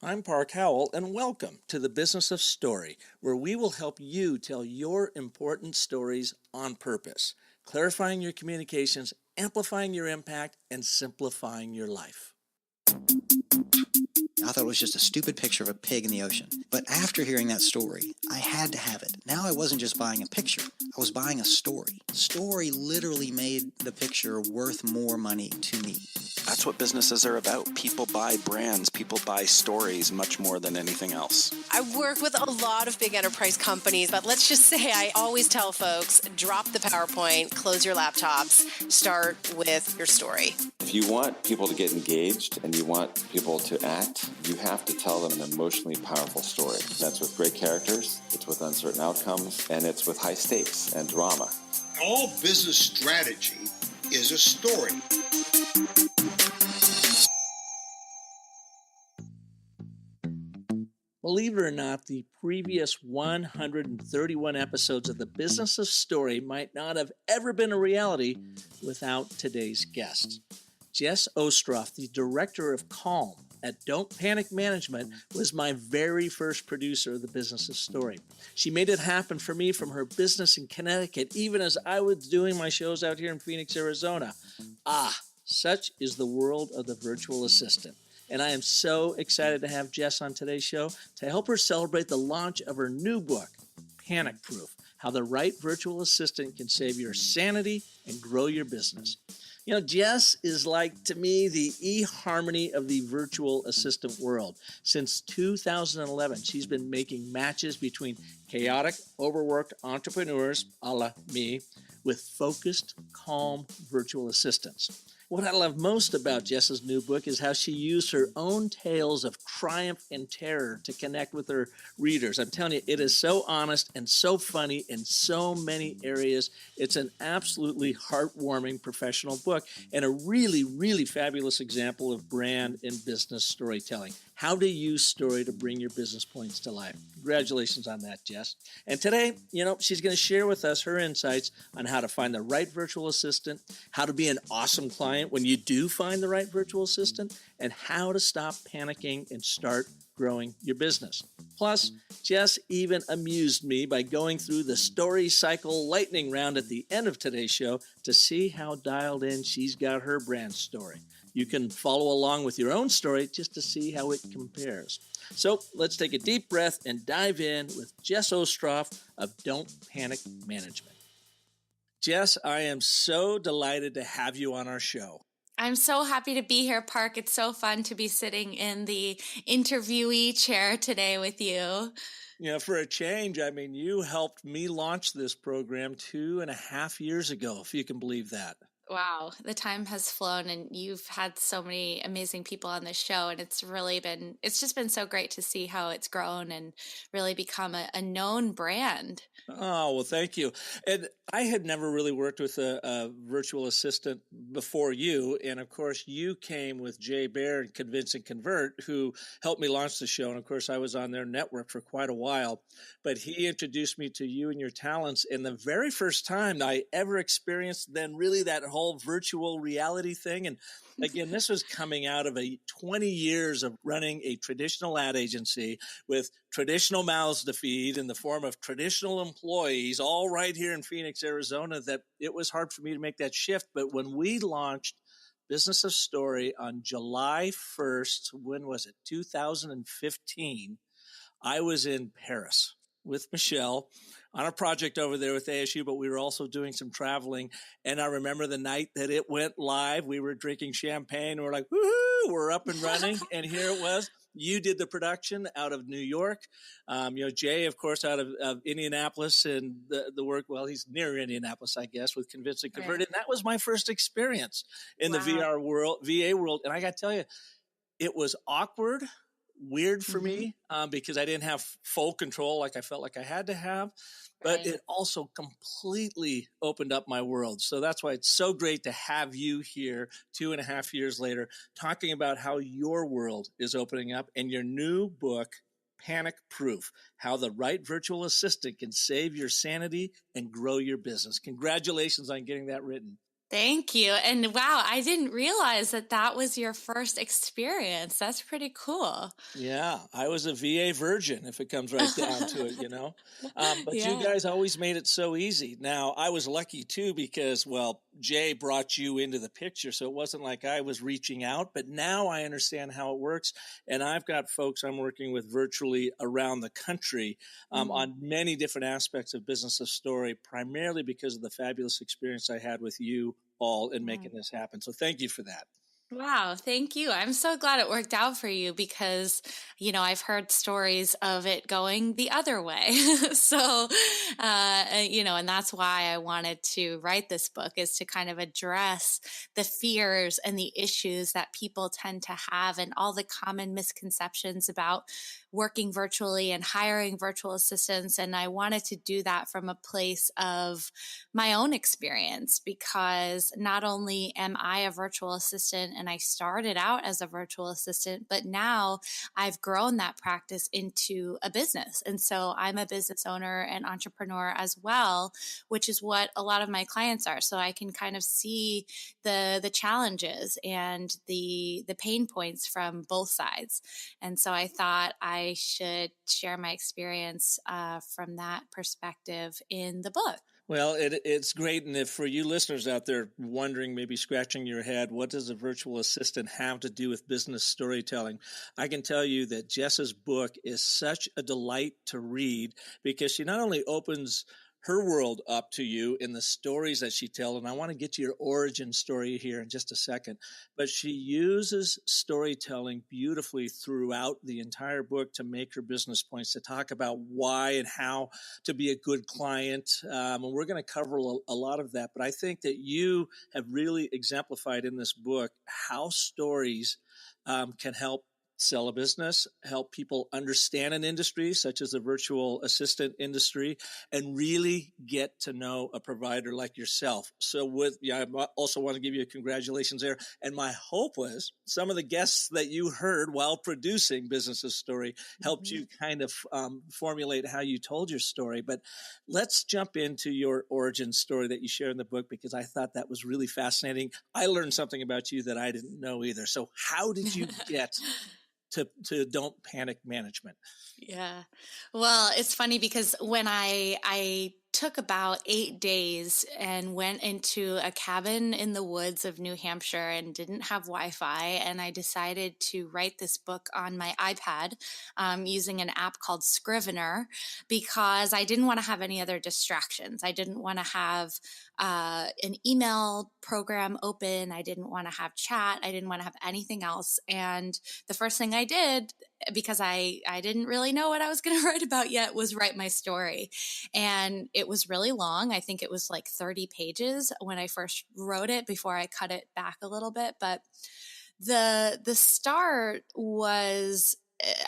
I'm Park Howell, and welcome to the Business of Story, where we will help you tell your important stories on purpose, clarifying your communications, amplifying your impact, and simplifying your life. I thought it was just a stupid picture of a pig in the ocean. But after hearing that story, I had to have it. Now I wasn't just buying a picture, I was buying a story. Story literally made the picture worth more money to me. That's what businesses are about. People buy brands, people buy stories much more than anything else. I work with a lot of big enterprise companies, but let's just say I always tell folks, drop the PowerPoint, close your laptops, start with your story. If you want people to get engaged and you want people to act, you have to tell them an emotionally powerful story. That's with great characters, it's with uncertain outcomes, and it's with high stakes and drama. All business strategy is a story. Believe it or not, the previous 131 episodes of the Business of Story might not have ever been a reality without today's guest. Jess Ostroff, the director of Calm at Don't Panic Management, was my very first producer of the Business of Story. She made it happen for me from her business in Connecticut, even as I was doing my shows out here in Phoenix, Arizona. Such is the world of the virtual assistant. And I am so excited to have Jess on today's show to help her celebrate the launch of her new book, Panic Proof: How the Right Virtual Assistant Can Save Your Sanity and Grow Your Business. You know, Jess is like, to me, the eHarmony of the virtual assistant world. Since 2011, she's been making matches between chaotic, overworked entrepreneurs, a la me, with focused, calm virtual assistants. What I love most about Jess's new book is how she used her own tales of triumph and terror to connect with her readers. I'm telling you, it is so honest and so funny in so many areas. It's an absolutely heartwarming professional book and a really, really fabulous example of brand and business storytelling. How to use story to bring your business points to life. Congratulations on that, Jess. And today, she's going to share with us her insights on how to find the right virtual assistant, how to be an awesome client when you do find the right virtual assistant, and how to stop panicking and start growing your business. Plus, Jess even amused me by going through the story cycle lightning round at the end of today's show to see how dialed in she's got her brand story. You can follow along with your own story just to see how it compares. So let's take a deep breath and dive in with Jess Ostroff of Don't Panic Management. Jess, I am so delighted to have you on our show. I'm so happy to be here, Park. It's so fun to be sitting in the interviewee chair today with you. For a change, you helped me launch this program 2.5 years ago, if you can believe that. Wow, the time has flown and you've had so many amazing people on this show, and it's just been so great to see how it's grown and really become a known brand. Oh, well, thank you. And I had never really worked with a virtual assistant before you. And of course, you came with Jay Baer and Convince and Convert, who helped me launch the show. And of course, I was on their network for quite a while. But he introduced me to you and your talents. And the very first time I ever experienced then really that whole virtual reality thing. And again, this was coming out of 20 years of running a traditional ad agency with traditional mouths to feed in the form of traditional employees, all right here in Phoenix, Arizona, that it was hard for me to make that shift. But when we launched Business of Story on July 1st, when was it? 2015, I was in Paris with Michelle on a project over there with ASU, but we were also doing some traveling. And I remember the night that it went live, we were drinking champagne. And we're like, woohoo, we're up and running. And here it was. You did the production out of New York. Jay, of course, out of Indianapolis, and the work, well, he's near Indianapolis, I guess, with Convince and Convert. Right. And that was my first experience in the VR world, VA world. And I got to tell you, it was awkward, weird for me because I didn't have full control like I felt like I had to have. But it also completely opened up my world. So that's why it's so great to have you here 2.5 years later, talking about how your world is opening up and your new book, Panic Proof: How the Right Virtual Assistant Can Save Your Sanity and Grow Your Business. Congratulations on getting that written. Thank you. And wow, I didn't realize that that was your first experience. That's pretty cool. Yeah, I was a VA virgin, if it comes right down to it, But you Yeah. guys always made it so easy. Now, I was lucky too because, well, Jay brought you into the picture, so it wasn't like I was reaching out, but now I understand how it works. And I've got folks I'm working with virtually around the country on many different aspects of Business of Story, primarily because of the fabulous experience I had with you all in making this happen. So thank you for that. Wow, thank you. I'm so glad it worked out for you because, I've heard stories of it going the other way. So, and that's why I wanted to write this book, is to kind of address the fears and the issues that people tend to have and all the common misconceptions about working virtually and hiring virtual assistants. And I wanted to do that from a place of my own experience, because not only am I a virtual assistant and I started out as a virtual assistant, but now I've grown that practice into a business. And so I'm a business owner and entrepreneur as well, which is what a lot of my clients are. So I can kind of see the challenges and the pain points from both sides. And so I thought I should share my experience from that perspective in the book. Well, it's great. And if for you listeners out there wondering, maybe scratching your head, what does a virtual assistant have to do with business storytelling? I can tell you that Jess's book is such a delight to read, because she not only opens her world up to you in the stories that she tells, and I want to get to your origin story here in just a second, but she uses storytelling beautifully throughout the entire book to make her business points, to talk about why and how to be a good client. And we're going to cover a lot of that, but I think that you have really exemplified in this book how stories can help sell a business, help people understand an industry such as the virtual assistant industry, and really get to know a provider like yourself. So I also want to give you a congratulations there. And my hope was some of the guests that you heard while producing Business' Story helped you kind of formulate how you told your story. But let's jump into your origin story that you share in the book, because I thought that was really fascinating. I learned something about you that I didn't know either. So how did you get to Don't Panic Management? Yeah. Well, it's funny because when I took about 8 days and went into a cabin in the woods of New Hampshire and didn't have Wi-Fi, and I decided to write this book on my iPad using an app called Scrivener, because I didn't want to have any other distractions. I didn't want to have an email program open. I didn't want to have chat. I didn't want to have anything else. And the first thing I did, because I didn't really know what I was going to write about yet, was write my story. And it was really long. I think it was like 30 pages when I first wrote it, before I cut it back a little bit. But the start was,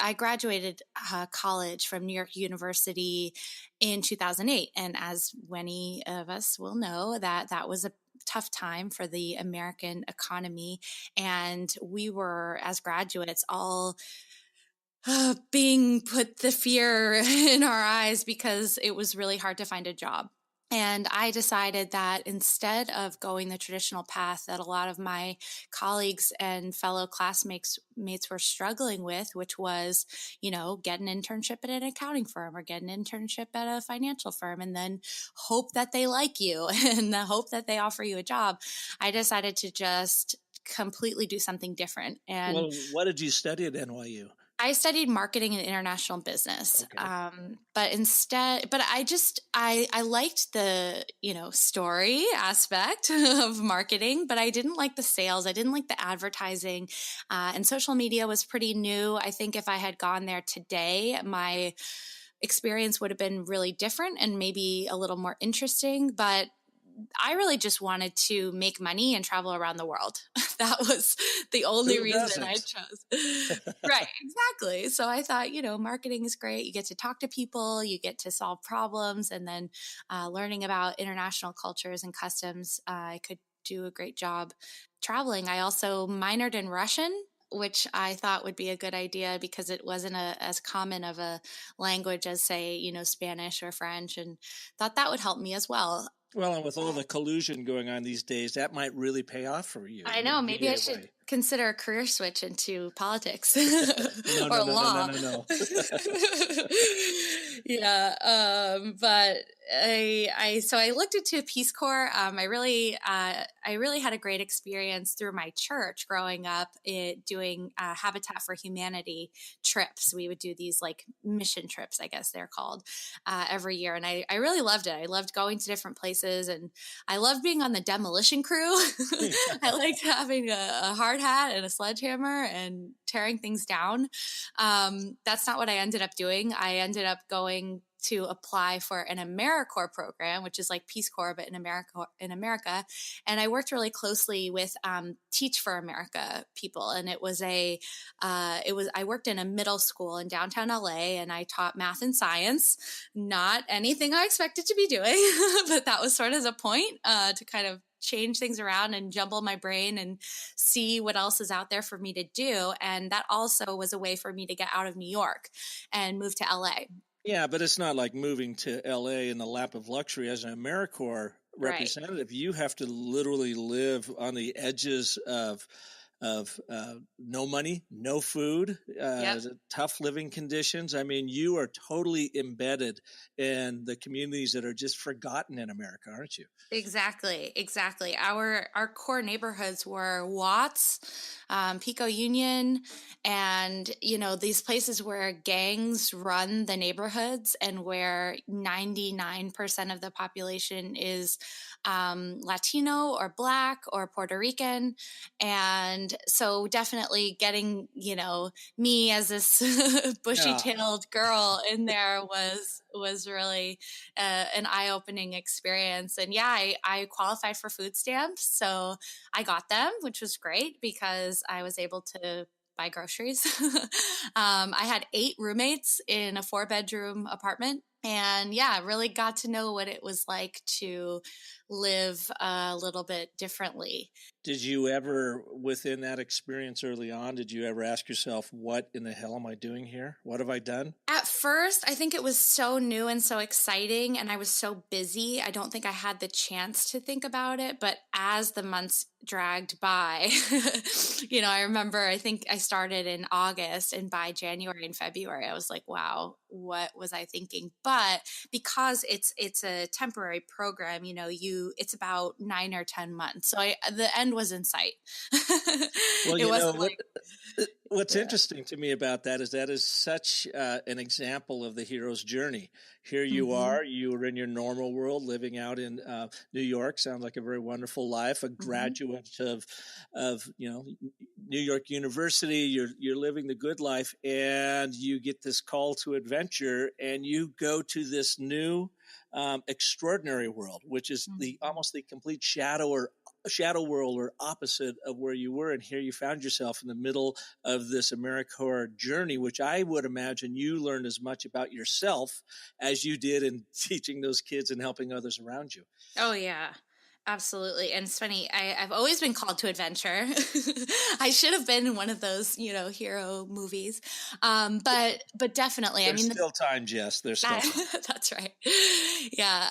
I graduated college from New York University in 2008. And as many of us will know, that was a tough time for the American economy. And we were, as graduates, all being put the fear in our eyes, because it was really hard to find a job. And I decided that instead of going the traditional path that a lot of my colleagues and fellow classmates were struggling with, which was, get an internship at an accounting firm or get an internship at a financial firm and then hope that they like you and the hope that they offer you a job, I decided to just completely do something different. And well, what did you study at NYU? I studied marketing and international business. Okay. But I liked the, story aspect of marketing, but I didn't like the sales. I didn't like the advertising, and social media was pretty new. I think if I had gone there today, my experience would have been really different and maybe a little more interesting, but I really just wanted to make money and travel around the world. That was the only reason I chose. Right, exactly. So I thought, marketing is great. You get to talk to people, you get to solve problems, and then learning about international cultures and customs, I could do a great job traveling. I also minored in Russian, which I thought would be a good idea because it wasn't as common of a language as, say, Spanish or French, and thought that would help me as well. Well, and with all the collusion going on these days, that might really pay off for you. I know. Maybe I should consider a career switch into politics or law. No. Yeah. But I looked into Peace Corps. I really had a great experience through my church growing up doing Habitat for Humanity trips. We would do these like mission trips, I guess they're called, every year. And I really loved it. I loved going to different places, and I loved being on the demolition crew. I liked having a hard hat and a sledgehammer and tearing things down. That's not what I ended up doing. I ended up going to apply for an AmeriCorps program, which is like Peace Corps, but in America. And I worked really closely with Teach for America people. And I worked in a middle school in downtown LA, and I taught math and science, not anything I expected to be doing, but that was sort of the point to kind of change things around and jumble my brain and see what else is out there for me to do. And that also was a way for me to get out of New York and move to LA. Yeah, but it's not like moving to LA in the lap of luxury. As an AmeriCorps representative, you have to literally live on the edges of no money, no food, tough living conditions. I mean, you are totally embedded in the communities that are just forgotten in America, aren't you? Exactly. Our core neighborhoods were Watts, Pico Union, and, these places where gangs run the neighborhoods and where 99% of the population is Latino or Black or Puerto Rican. And so definitely getting, me as this bushy-tailed girl in there was really an eye-opening experience. And I qualified for food stamps. So I got them, which was great because I was able to buy groceries. I had 8 roommates in a 4-bedroom apartment. And really got to know what it was like to live a little bit differently. Did you ever, within that experience early on, did you ever ask yourself, what in the hell am I doing here? What have I done? At first, I think it was so new and so exciting, and I was so busy. I don't think I had the chance to think about it. But as the months dragged by, I remember, I think I started in August, and by January and February, I was like, wow, what was I thinking? But because it's a temporary program, it's about 9 or 10 months. So the end was in sight. Well, what's interesting to me about that is such an example of the hero's journey. Here you are, you were in your normal world, living out in New York. Sounds like a very wonderful life. A graduate of New York University. You're living the good life, and you get this call to adventure, and you go to this new extraordinary world, which is almost the complete shadow world or opposite of where you were. And here you found yourself in the middle of this AmeriCorps journey, which I would imagine you learned as much about yourself as you did in teaching those kids and helping others around you. Oh, yeah. Absolutely. And it's funny, I've always been called to adventure. I should have been in one of those, hero movies. But definitely, There's still time, Jess. There's still time. That's right. Yeah.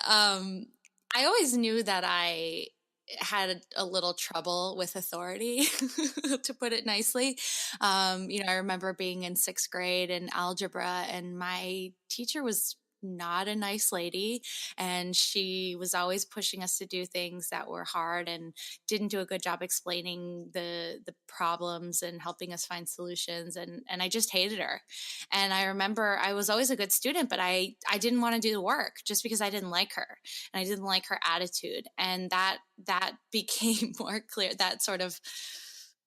I always knew that I had a little trouble with authority, to put it nicely. I remember being in 6th grade in algebra, and my teacher was not a nice lady, and she was always pushing us to do things that were hard and didn't do a good job explaining the problems and helping us find solutions, and I just hated her. And I remember I was always a good student, but I didn't want to do the work just because I didn't like her, and I didn't like her attitude. And that became more clear, that sort of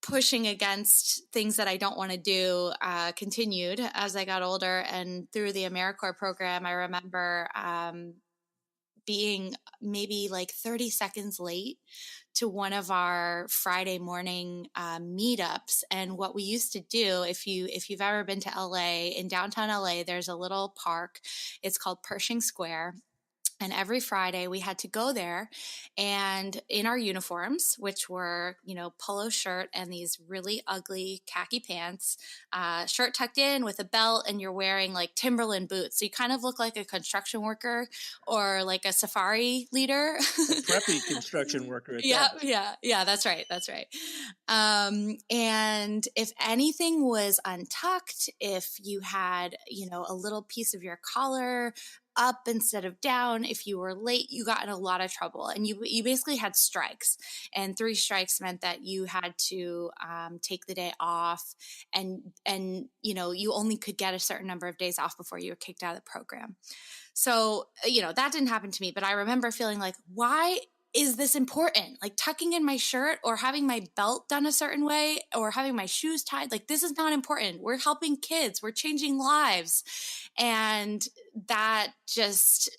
pushing against things that I don't want to do continued as I got older. And through the AmeriCorps program, I remember being maybe like 30 seconds late to one of our Friday morning meetups. And what we used to do, if you've ever been to LA, in downtown LA, there's a little park. It's called Pershing Square. And every Friday we had to go there and in our uniforms, which were, polo shirt and these really ugly khaki pants, shirt tucked in with a belt, and you're wearing like Timberland boots. So you kind of look like a construction worker or like a safari leader. A preppy construction worker at Yeah, that. yeah, that's right. That's right. And if anything was untucked, if you had, a little piece of your collar up instead of down, if you were late, you got in a lot of trouble, and you basically had strikes, and 3 strikes meant that you had to take the day off, and you only could get a certain number of days off before you were kicked out of the program. So, that didn't happen to me, but I remember feeling like, why is this important? Like tucking in my shirt or having my belt done a certain way or having my shoes tied, like this is not important. We're helping kids. We're changing lives. And that just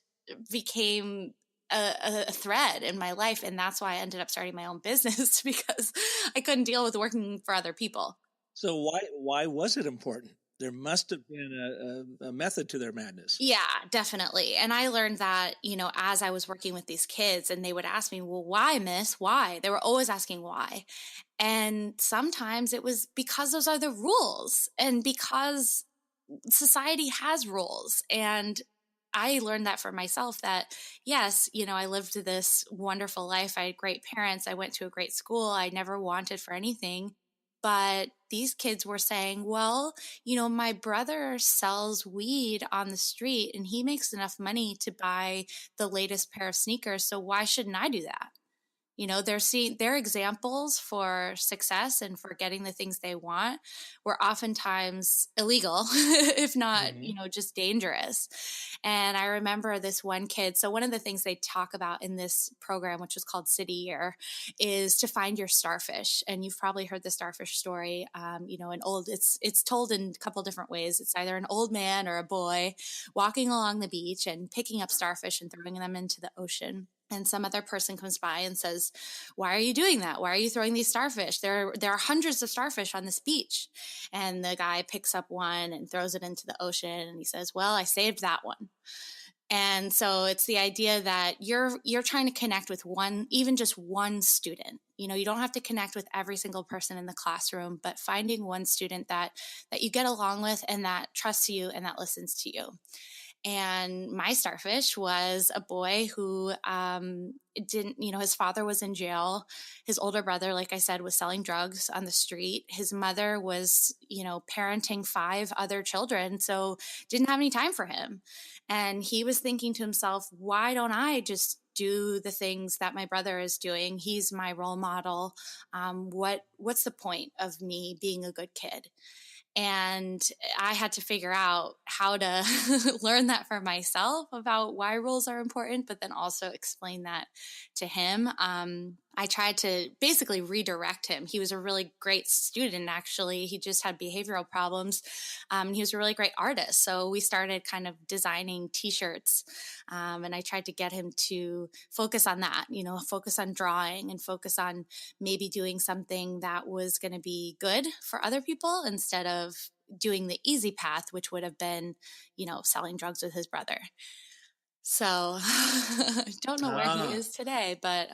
became a thread in my life. And that's why I ended up starting my own business, because I couldn't deal with working for other people. So why was it important? There must have been a method to their madness. Yeah, definitely. And I learned that, as I was working with these kids, and they would ask me, well, why, miss? Why? They were always asking why. And sometimes it was because those are the rules, and because society has rules. And I learned that for myself, that yes, I lived this wonderful life. I had great parents. I went to a great school. I never wanted for anything. But these kids were saying, well, my brother sells weed on the street and he makes enough money to buy the latest pair of sneakers. So why shouldn't I do that? Their examples for success and for getting the things they want were oftentimes illegal, if not, just dangerous. And I remember this one kid. So one of the things they talk about in this program, which was called City Year, is to find your starfish. And you've probably heard the starfish story. It's told in a couple different ways. It's either an old man or a boy walking along the beach and picking up starfish and throwing them into the ocean. And some other person comes by and says, why are you doing that? Why are you throwing these starfish? There are hundreds of starfish on this beach. And the guy picks up one and throws it into the ocean. And he says, well, I saved that one. And so it's the idea that you're trying to connect with even just one student. You don't have to connect with every single person in the classroom, but finding one student that you get along with and that trusts you and that listens to you. And my starfish was a boy who his father was in jail. His older brother, like I said, was selling drugs on the street. His mother was, parenting 5 other children, so didn't have any time for him. And he was thinking to himself, why don't I just do the things that my brother is doing? He's my role model. What's the point of me being a good kid? And I had to figure out how to learn that for myself about why rules are important, but then also explain that to him. I tried to basically redirect him. He was a really great student, actually. He just had behavioral problems. He was a really great artist. So we started kind of designing T-shirts. And I tried to get him to focus on that, focus on drawing and focus on maybe doing something that was going to be good for other people instead of doing the easy path, which would have been, selling drugs with his brother. So I don't know where he is today, but,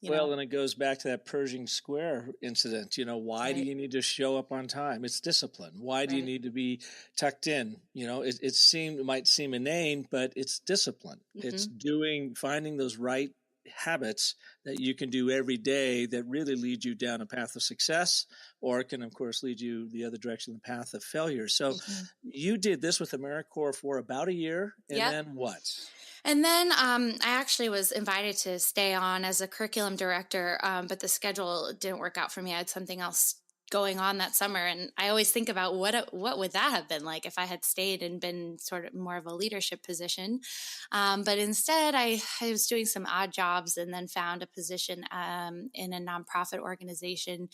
Well, and it goes back to that Pershing Square incident. Why do you need to show up on time? It's discipline. Why do you need to be tucked in? It might seem inane, but it's discipline. Mm-hmm. It's finding those right habits that you can do every day that really lead you down a path of success, or it can, of course, lead you the other direction, the path of failure. So you did this with AmeriCorps for about a year, and then what? And then I actually was invited to stay on as a curriculum director, but the schedule didn't work out for me. I had something else going on that summer. And I always think about what would that have been like if I had stayed and been sort of more of a leadership position. But instead, I was doing some odd jobs and then found a position in a nonprofit organization,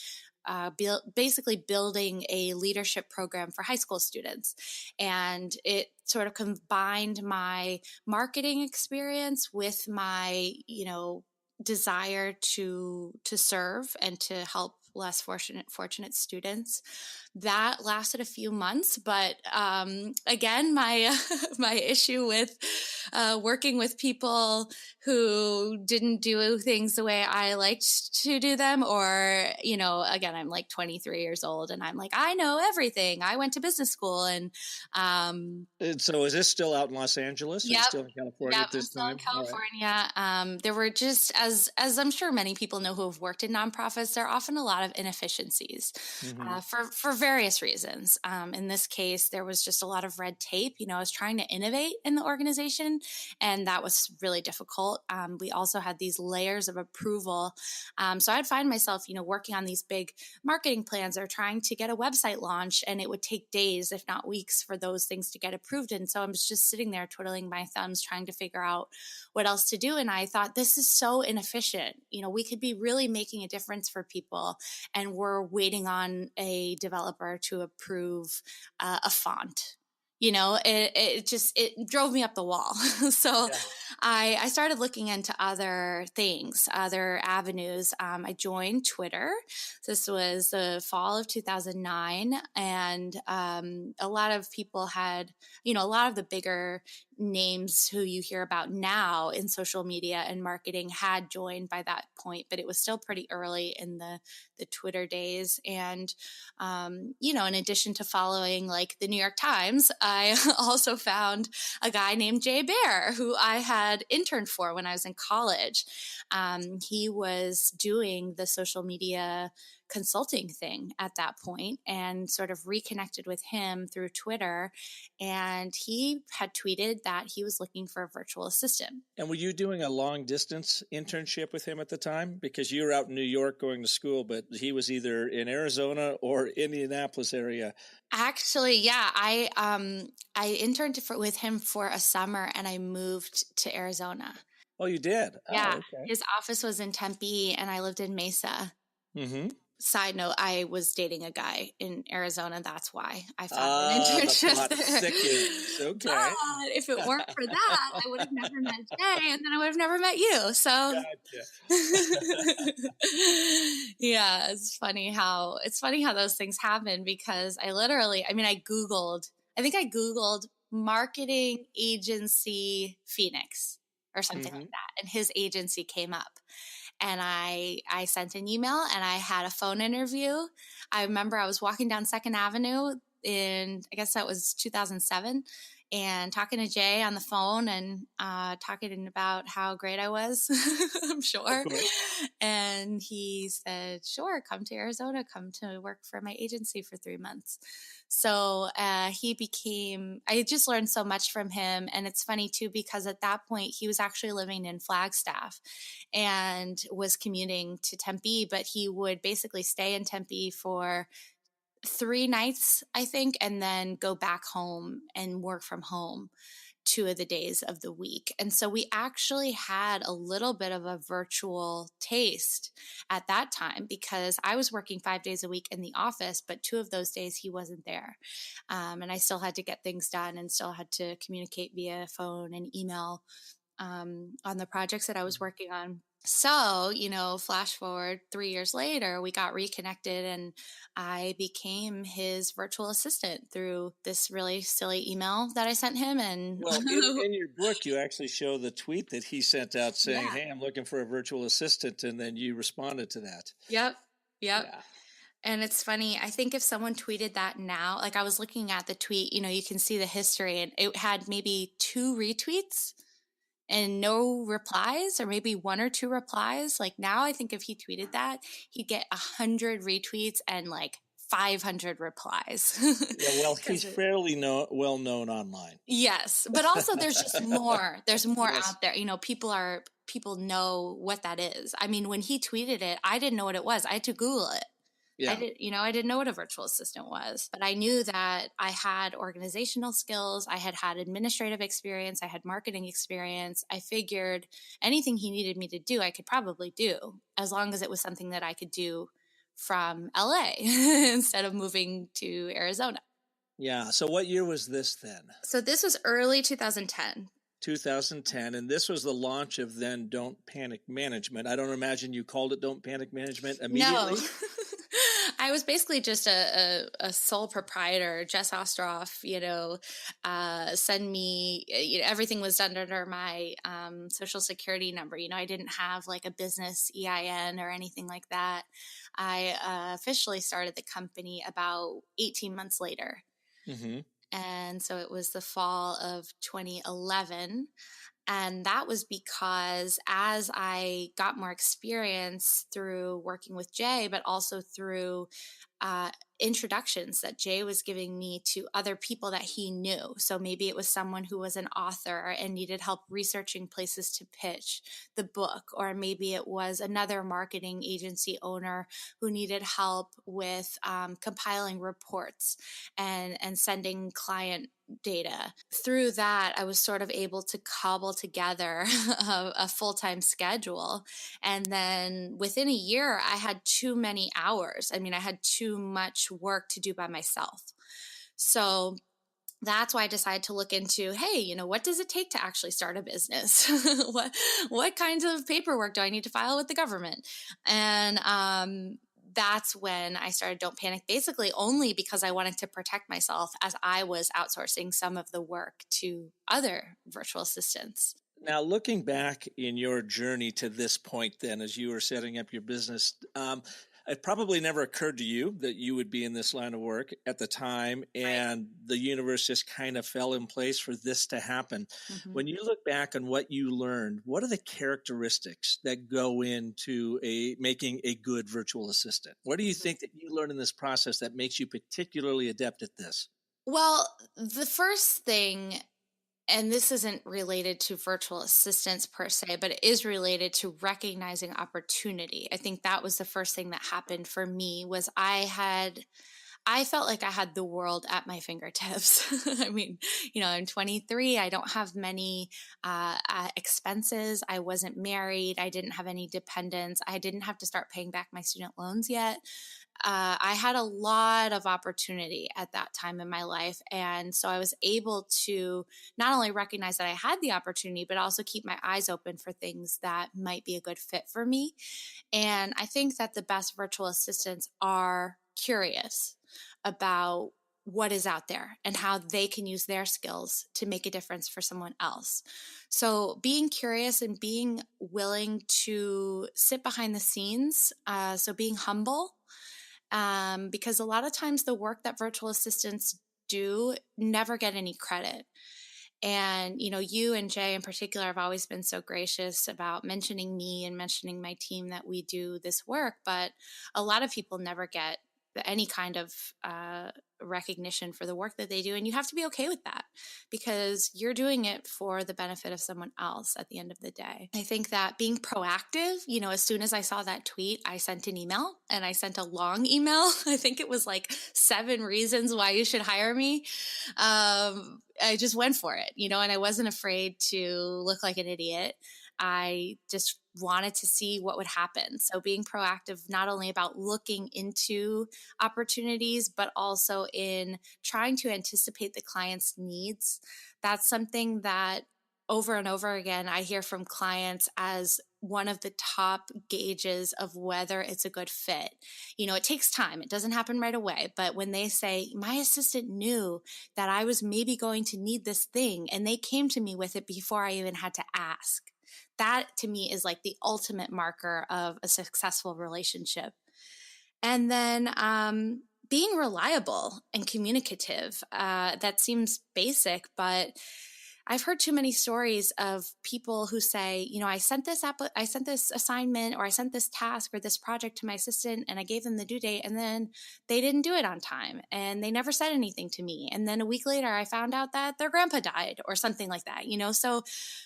basically building a leadership program for high school students. And it sort of combined my marketing experience with my, desire to serve and to help less fortunate students. that lasted a few months, but again, my my issue with working with people who didn't do things the way I liked to do them, or, you know, again, I'm like 23 years old and I'm like, I know everything. I went to business school. And so is this still out in Los Angeles? Are you yep, still in California yep, at this I'm still time? in California. There were just, as I'm sure many people know who have worked in nonprofits, there are often a lot of inefficiencies for various reasons. In this case, there was just a lot of red tape. You know, I was trying to innovate in the organization, and that was really difficult. We also had these layers of approval. So I'd find myself, you know, working on these big marketing plans or trying to get a website launch, and it would take days, if not weeks, for those things to get approved. And so I was just sitting there twiddling my thumbs, trying to figure out what else to do. And I thought, this is so inefficient. You know, we could be really making a difference for people, and we're waiting on a developer to approve a font. You know, it drove me up the wall. So yeah. I started looking into other things, other avenues. I joined Twitter. This was the fall of 2009. And a lot of people had, you know, a lot of the bigger names who you hear about now in social media and marketing had joined by that point, but it was still pretty early in the Twitter days. And, you know, in addition to following like the New York Times, I also found a guy named Jay Bear, who I had interned for when I was in college. He was doing the social media consulting thing at that point, and sort of reconnected with him through Twitter. And he had tweeted that he was looking for a virtual assistant. And were you doing a long distance internship with him at the time? Because you were out in New York going to school, but he was either in Arizona or Indianapolis area. Actually, yeah, I interned with him for a summer, and I moved to Arizona. Oh, you did? Yeah. Oh, okay. His office was in Tempe, and I lived in Mesa. Mm-hmm. Side note, I was dating a guy in Arizona. That's why I found an internship there. Okay. But if it weren't for that, I would have never met Jay, and then I would have never met you. So, gotcha. Yeah, it's funny how those things happen, because I think I Googled marketing agency Phoenix or something like that, and his agency came up. And I sent an email, and I had a phone interview. I remember I was walking down 2nd Avenue in, I guess that was 2007, and talking to Jay on the phone, and talking about how great I was, I'm sure. And he said, sure, come to Arizona, come to work for my agency for 3 months. So I just learned so much from him. And it's funny too, because at that point he was actually living in Flagstaff and was commuting to Tempe, but he would basically stay in Tempe for 3 nights, I think, and then go back home and work from home 2 of the days of the week. And so we actually had a little bit of a virtual taste at that time, because I was working 5 days a week in the office, but 2 of those days he wasn't there. And I still had to get things done and still had to communicate via phone and email on the projects that I was working on. So, you know, flash forward 3 years later, we got reconnected, and I became his virtual assistant through this really silly email that I sent him. And well, in your book, you actually show the tweet that he sent out saying, hey, I'm looking for a virtual assistant. And then you responded to that. Yep. Yeah. And it's funny. I think if someone tweeted that now, like I was looking at the tweet, you know, you can see the history, and it had maybe 2 retweets and no replies, or maybe 1 or 2 replies. Like now, I think if he tweeted that, he'd get 100 retweets and like 500 replies. Yeah, well, he's fairly well known online. Yes, but also there's just more. There's more out there. You know, people know what that is. I mean, when he tweeted it, I didn't know what it was. I had to Google it. Yeah. I didn't know what a virtual assistant was, but I knew that I had organizational skills. I had administrative experience. I had marketing experience. I figured anything he needed me to do, I could probably do, as long as it was something that I could do from LA instead of moving to Arizona. Yeah. So what year was this then? So this was early 2010. 2010, and this was the launch of then Don't Panic Management. I don't imagine you called it Don't Panic Management immediately. No. I was basically just a sole proprietor. Jess Ostroff, send me, everything was done under my social security number. I didn't have like a business EIN or anything like that. I officially started the company about 18 months later. Mm-hmm. And so it was the fall of 2011. And that was because as I got more experience through working with Jay, but also through introductions that Jay was giving me to other people that he knew. So maybe it was someone who was an author and needed help researching places to pitch the book, or maybe it was another marketing agency owner who needed help with compiling reports and sending client data. Through that, I was sort of able to cobble together a full-time schedule. And then within a year, I had too many hours. I mean, I had too much work to do by myself. So that's why I decided to look into, hey, what does it take to actually start a business? what kinds of paperwork do I need to file with the government? And that's when I started Don't Panic, basically only because I wanted to protect myself as I was outsourcing some of the work to other virtual assistants. Now, looking back in your journey to this point then, as you were setting up your business, it probably never occurred to you that you would be in this line of work at the time, and the universe just kind of fell in place for this to happen. Mm-hmm. When you look back on what you learned, what are the characteristics that go into making a good virtual assistant? What do you think that you learned in this process that makes you particularly adept at this? Well, the first thing, and this isn't related to virtual assistants per se, but it is related to recognizing opportunity. I think that was the first thing that happened for me. Was I felt like I had the world at my fingertips. I mean, I'm 23. I don't have many expenses. I wasn't married. I didn't have any dependents. I didn't have to start paying back my student loans yet. I had a lot of opportunity at that time in my life. And so I was able to not only recognize that I had the opportunity, but also keep my eyes open for things that might be a good fit for me. And I think that the best virtual assistants are curious about what is out there and how they can use their skills to make a difference for someone else. So being curious and being willing to sit behind the scenes, so being humble, because a lot of times the work that virtual assistants do never get any credit. And, you and Jay in particular have always been so gracious about mentioning me and mentioning my team that we do this work, but a lot of people never get any kind of recognition for the work that they do. And you have to be okay with that because you're doing it for the benefit of someone else at the end of the day. I think that being proactive, as soon as I saw that tweet, I sent an email, and I sent a long email. I think it was like 7 reasons why you should hire me. I just went for it, and I wasn't afraid to look like an idiot. I just wanted to see what would happen. So being proactive, not only about looking into opportunities, but also in trying to anticipate the client's needs. That's something that over and over again, I hear from clients as one of the top gauges of whether it's a good fit. It takes time. It doesn't happen right away. But when they say, my assistant knew that I was maybe going to need this thing, and they came to me with it before I even had to ask, that to me is like the ultimate marker of a successful relationship. And then being reliable and communicative. That seems basic, but I've heard too many stories of people who say, I sent this assignment, or I sent this task or this project to my assistant, and I gave them the due date, and then they didn't do it on time, and they never said anything to me. And then a week later, I found out that their grandpa died or something like that, So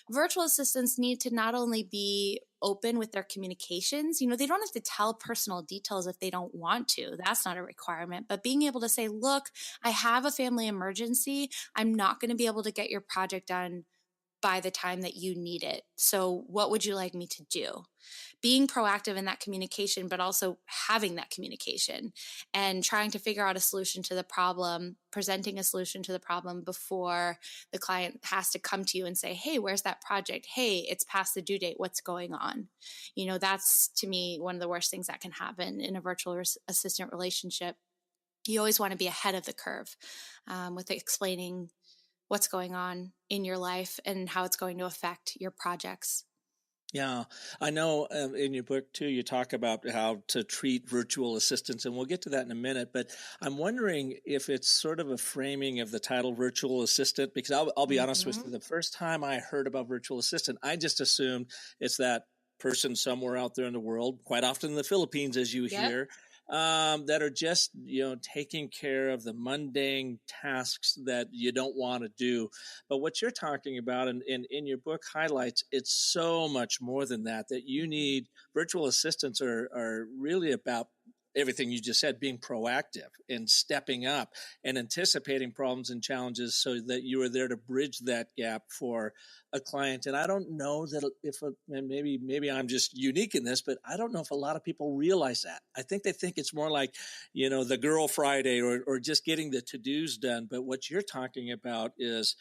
virtual assistants need to not only be open with their communications. They don't have to tell personal details if they don't want to. That's not a requirement. But being able to say, look, I have a family emergency. I'm not going to be able to get your project done by the time that you need it. So what would you like me to do? Being proactive in that communication, but also having that communication and trying to figure out a solution to the problem, presenting a solution to the problem before the client has to come to you and say, hey, where's that project? Hey, it's past the due date. What's going on? That's to me one of the worst things that can happen in a virtual assistant relationship. You always want to be ahead of the curve with explaining what's going on in your life and how it's going to affect your projects. Yeah, I know in your book too, you talk about how to treat virtual assistants, and we'll get to that in a minute. But I'm wondering if it's sort of a framing of the title virtual assistant, because I'll be honest with you, the first time I heard about virtual assistant, I just assumed it's that person somewhere out there in the world, quite often in the Philippines, as you hear, that are just, taking care of the mundane tasks that you don't want to do. But what you're talking about in your book highlights it's so much more than that, that you need virtual assistants are really about everything you just said, being proactive and stepping up and anticipating problems and challenges so that you are there to bridge that gap for a client. And I don't know that maybe I'm just unique in this, but I don't know if a lot of people realize that. I think they think it's more like, the Girl Friday or just getting the to-dos done. But what you're talking about is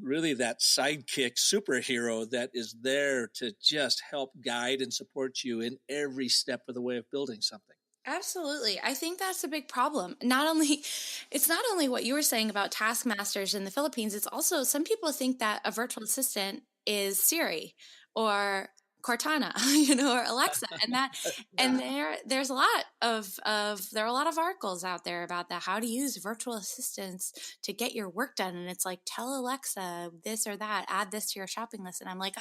really that sidekick superhero that is there to just help guide and support you in every step of the way of building something. Absolutely. I think that's a big problem. It's not only what you were saying about taskmasters in the Philippines, it's also some people think that a virtual assistant is Siri or Cortana, or Alexa. And there's a lot there are a lot of articles out there about that, how to use virtual assistants to get your work done. And it's like, tell Alexa this or that, add this to your shopping list. And I'm like,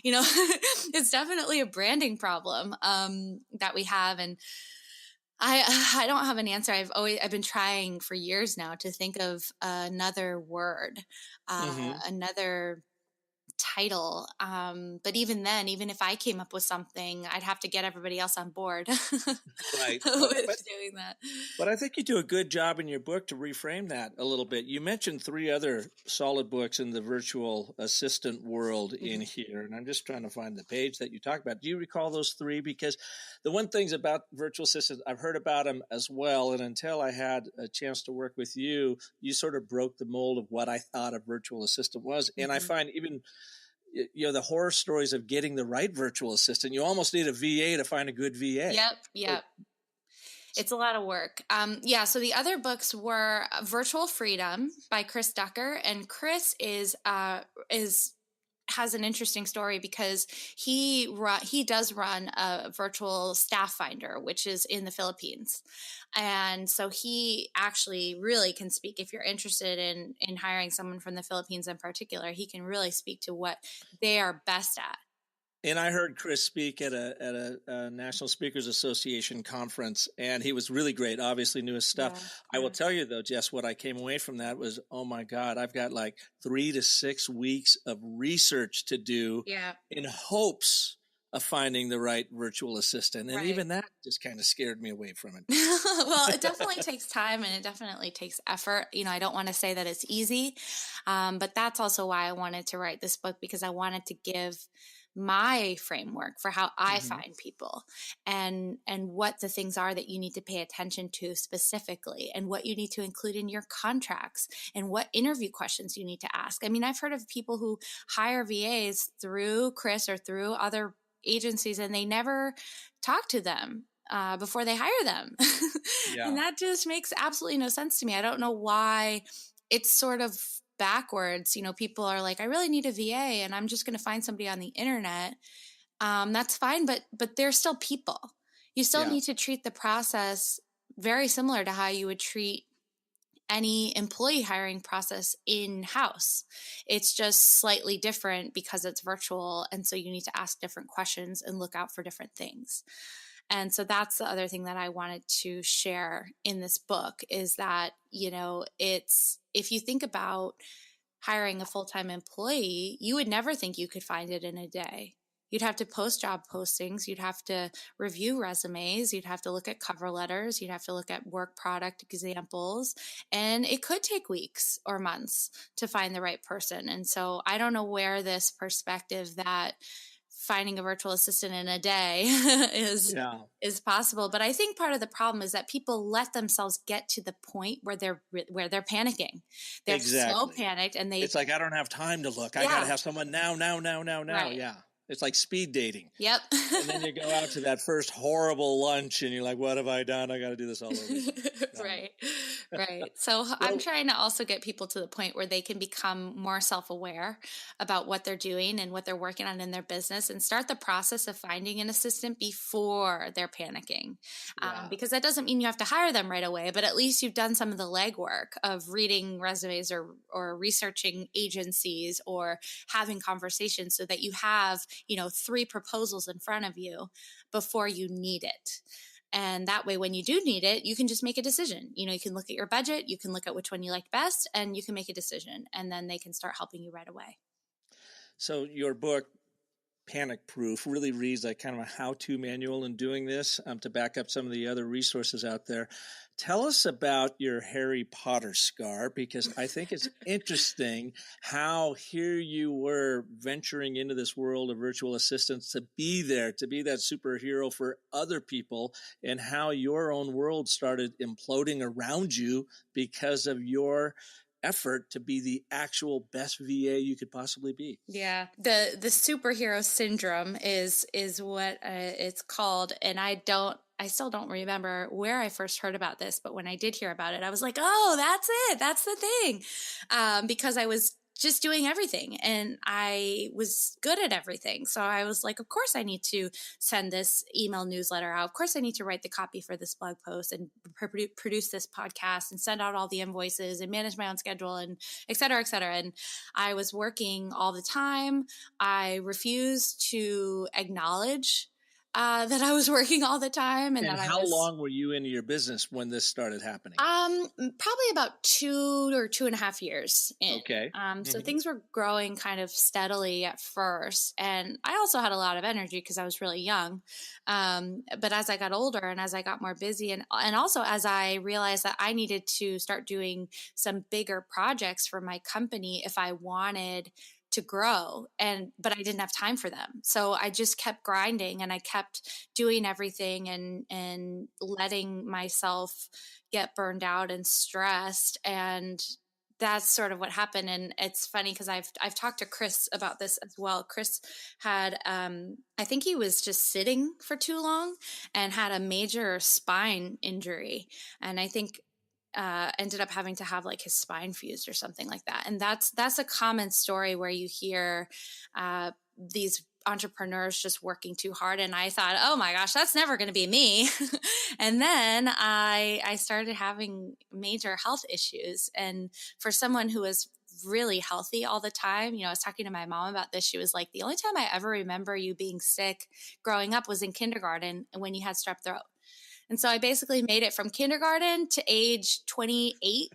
it's definitely a branding problem that we have. And I don't have an answer. I've been trying for years now to think of another word, another title. But even then, even if I came up with something, I'd have to get everybody else on board right. with doing that. But I think you do a good job in your book to reframe that a little bit. You mentioned 3 other solid books in the virtual assistant world in here, and I'm just trying to find the page that you talk about. Do you recall those 3? Because the one things about virtual assistants, I've heard about them as well, and until I had a chance to work with you, you sort of broke the mold of what I thought a virtual assistant was. And I find even the horror stories of getting the right virtual assistant, you almost need a VA to find a good VA. Yep. It's a lot of work. So the other books were Virtual Freedom by Chris Ducker, and Chris has an interesting story because he does run a virtual staff finder, which is in the Philippines. And so he actually really can speak, if you're interested in hiring someone from the Philippines in particular, he can really speak to what they are best at. And I heard Chris speak at a National Speakers Association conference, and he was really great. Obviously knew his stuff. I will tell you, though, Jess, what I came away from that was, oh, my God, I've got like 3 to 6 weeks of research to do in hopes of finding the right virtual assistant. And even that just kind of scared me away from it. Well, it definitely takes time and it definitely takes effort. I don't want to say that it's easy, but that's also why I wanted to write this book, because I wanted to give my framework for how I find people and what the things are that you need to pay attention to specifically, and what you need to include in your contracts, and what interview questions you need to ask. I mean, I've heard of people who hire VAs through Chris or through other agencies, and they never talk to them before they hire them. And that just makes absolutely no sense to me. I don't know why it's sort of backwards. People are like, I really need a VA and I'm just going to find somebody on the internet. That's fine, but they're still people. You still need to treat the process very similar to how you would treat any employee hiring process in-house. It's just slightly different because it's virtual. And so you need to ask different questions and look out for different things. And so that's the other thing that I wanted to share in this book, is that, if you think about hiring a full-time employee, you would never think you could find it in a day. You'd have to post job postings. You'd have to review resumes. You'd have to look at cover letters. You'd have to look at work product examples. And it could take weeks or months to find the right person. And so I don't know where this perspective that finding a virtual assistant in a day is possible. But I think part of the problem is that people let themselves get to the point where they're panicking. They're so panicked, and it's like, I don't have time to look. I got to have someone now. Right. Yeah. It's like speed dating. Yep. And then you go out to that first horrible lunch and you're like, what have I done? I got to do this all over again. Right. So I'm trying to also get people to the point where they can become more self-aware about what they're doing and what they're working on in their business, and start the process of finding an assistant before they're panicking. Because that doesn't mean you have to hire them right away, but at least you've done some of the legwork of reading resumes or researching agencies or having conversations so that you have 3 proposals in front of you before you need it. And that way, when you do need it, you can just make a decision. You can look at your budget, you can look at which one you like best, and you can make a decision. And then they can start helping you right away. So your book, Panic Proof, really reads like kind of a how-to manual in doing this, to back up some of the other resources out there. Tell us about your Harry Potter scar, because I think it's interesting how here you were venturing into this world of virtual assistants to be there, to be that superhero for other people, and how your own world started imploding around you because of your effort to be the actual best VA you could possibly be. Yeah. The superhero syndrome is what it's called. And I still don't remember where I first heard about this, but when I did hear about it, I was like, oh, that's it. That's the thing. Because I was just doing everything and I was good at everything. So I was like, of course I need to send this email newsletter out. Of course I need to write the copy for this blog post and produce this podcast and send out all the invoices and manage my own schedule and et cetera, et cetera. And I was working all the time. I refused to acknowledge that I was working all the time. And how long were you into your business when this started happening? Probably about 2 or 2.5 years in. Okay. So things were growing kind of steadily at first. And I also had a lot of energy because I was really young. But as I got older and as I got more busy and also as I realized that I needed to start doing some bigger projects for my company if I wanted to grow, but I didn't have time for them. So I just kept grinding and I kept doing everything and letting myself get burned out and stressed. And that's sort of what happened. And it's funny because I've talked to Chris about this as well. Chris had, I think he was just sitting for too long and had a major spine injury. And I think ended up having to have like his spine fused or something like that. And that's a common story where you hear these entrepreneurs just working too hard. And I thought, oh my gosh, that's never going to be me. And then I started having major health issues. And for someone who was really healthy all the time, I was talking to my mom about this. She was like, the only time I ever remember you being sick growing up was in kindergarten when you had strep throat. And so I basically made it from kindergarten to age 28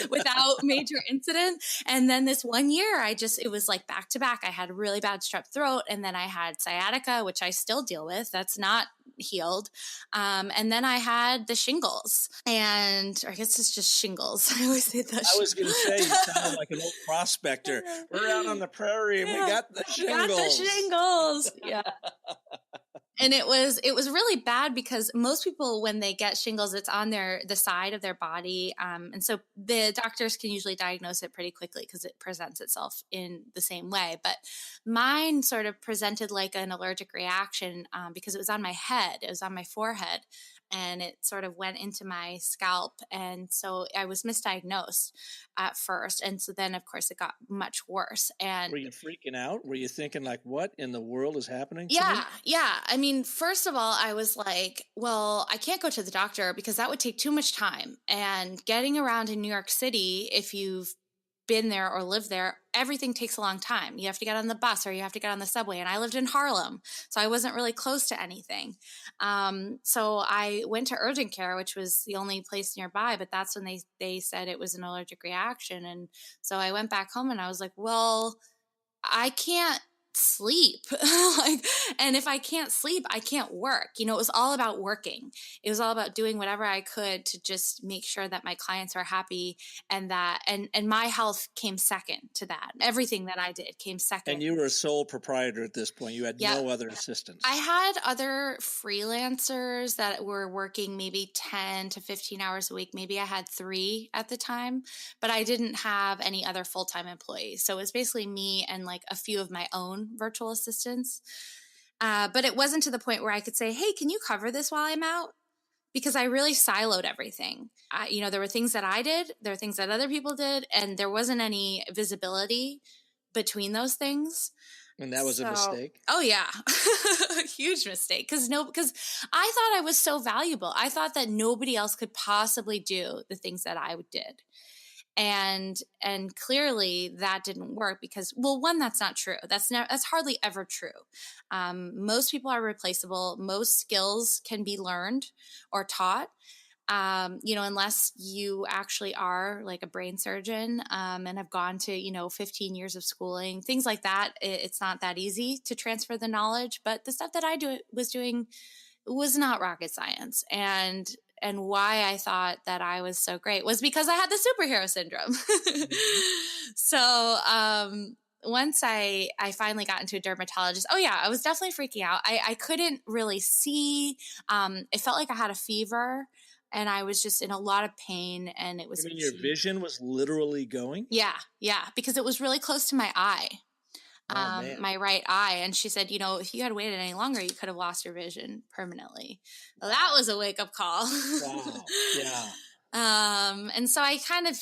without major incident. And then this one year, it was like back to back. I had really bad strep throat, and then I had sciatica, which I still deal with. That's not healed. And then I had the shingles, and I guess it's just shingles. I always say that. I was going to say, you sounded like an old prospector. We're out on the prairie and we got the shingles. Got the shingles. Yeah. And it was really bad because most people, when they get shingles, it's on the side of their body. And so the doctors can usually diagnose it pretty quickly because it presents itself in the same way. But mine sort of presented like an allergic reaction because it was on my head. It was on my forehead. And it sort of went into my scalp. And so I was misdiagnosed at first. And so then, of course, it got much worse. And were you freaking out? Were you thinking like, what in the world is happening to Yeah. me? Yeah. I mean, first of all, I was like, well, I can't go to the doctor because that would take too much time. And getting around in New York City, if you've been there or lived there, everything takes a long time. You have to get on the bus or you have to get on the subway. And I lived in Harlem, so I wasn't really close to anything. So I went to urgent care, which was the only place nearby, but that's when they said it was an allergic reaction. And so I went back home and I was like, well, I can't sleep. And if I can't sleep, I can't work. It was all about working. It was all about doing whatever I could to just make sure that my clients are happy, and my health came second to that. Everything that I did came second. And you were a sole proprietor at this point. You had no other assistants. I had other freelancers that were working maybe 10 to 15 hours a week. Maybe I had 3 at the time, but I didn't have any other full-time employees. So it was basically me and like a few of my own virtual assistants. But it wasn't to the point where I could say, hey, can you cover this while I'm out? Because I really siloed everything. There were things that I did, there were things that other people did, and there wasn't any visibility between those things. And that was a mistake? Oh, yeah. A huge mistake. Because I thought I was so valuable. I thought that nobody else could possibly do the things that I did. And clearly that didn't work because, well, one, that's not true. That's hardly ever true. Most people are replaceable. Most skills can be learned or taught. Unless you actually are like a brain surgeon and have gone to, 15 years of schooling, things like that. It's not that easy to transfer the knowledge, but the stuff that I was doing was not rocket science. And why I thought that I was so great was because I had the superhero syndrome. So once I finally got into a dermatologist, I was definitely freaking out. I couldn't really see. It felt like I had a fever. And I was just in a lot of pain, and it was. You mean your vision was literally going? Yeah, because it was really close to my eye, my right eye. And she said, if you had waited any longer, you could have lost your vision permanently. Well, that was a wake up call. Wow. Yeah. And so I kind of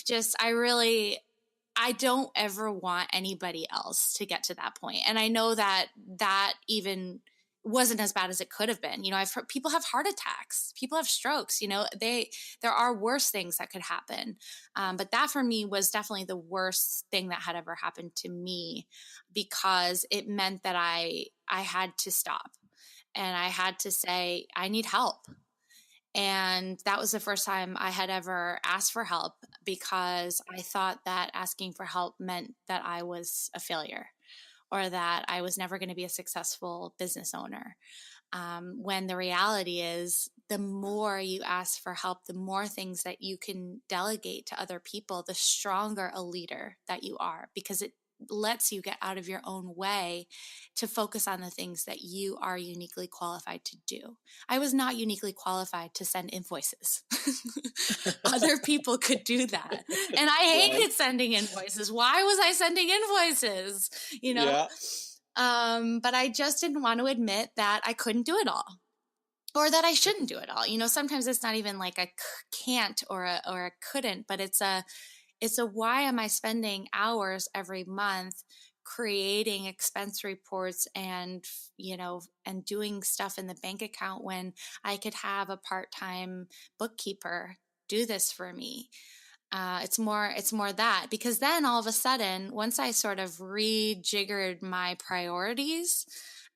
I don't ever want anybody else to get to that point. And I know that even wasn't as bad as it could have been. I've heard people have heart attacks, people have strokes, there are worse things that could happen. But that for me was definitely the worst thing that had ever happened to me, because it meant that I had to stop and I had to say, I need help. And that was the first time I had ever asked for help, because I thought that asking for help meant that I was a failure, or that I was never going to be a successful business owner. When the reality is, the more you ask for help, the more things that you can delegate to other people, the stronger a leader that you are, because it lets you get out of your own way to focus on the things that you are uniquely qualified to do. I was not uniquely qualified to send invoices. Other people could do that. And I hated sending invoices. Why was I sending invoices? Yeah. But I just didn't want to admit that I couldn't do it all, or that I shouldn't do it all. Sometimes it's not even like a can't or a couldn't, but it's a why am I spending hours every month creating expense reports and doing stuff in the bank account when I could have a part-time bookkeeper do this for me? It's more that, because then all of a sudden, once I sort of rejiggered my priorities,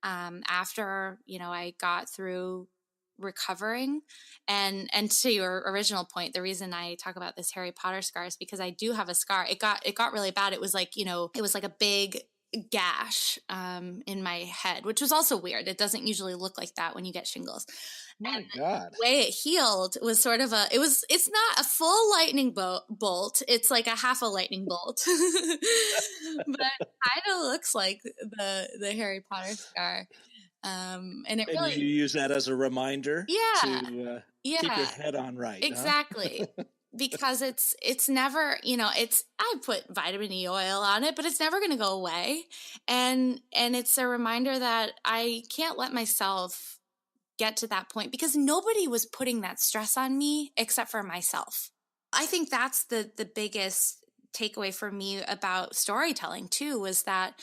after, I got through recovering, and to your original point, the reason I talk about this Harry Potter scar is because I do have a scar. It got really bad. It was like, it was like a big gash in my head, which was also weird. It doesn't usually look like that when you get shingles. My God. The way it healed was sort of it's not a full lightning bolt. It's like a half a lightning bolt, but it kind of looks like the Harry Potter scar. And really, you use that as a reminder to keep your head on right. Exactly. Huh? Because it's never, I put vitamin E oil on it, but it's never going to go away. And it's a reminder that I can't let myself get to that point, because nobody was putting that stress on me except for myself. I think that's the biggest takeaway for me about storytelling too, was that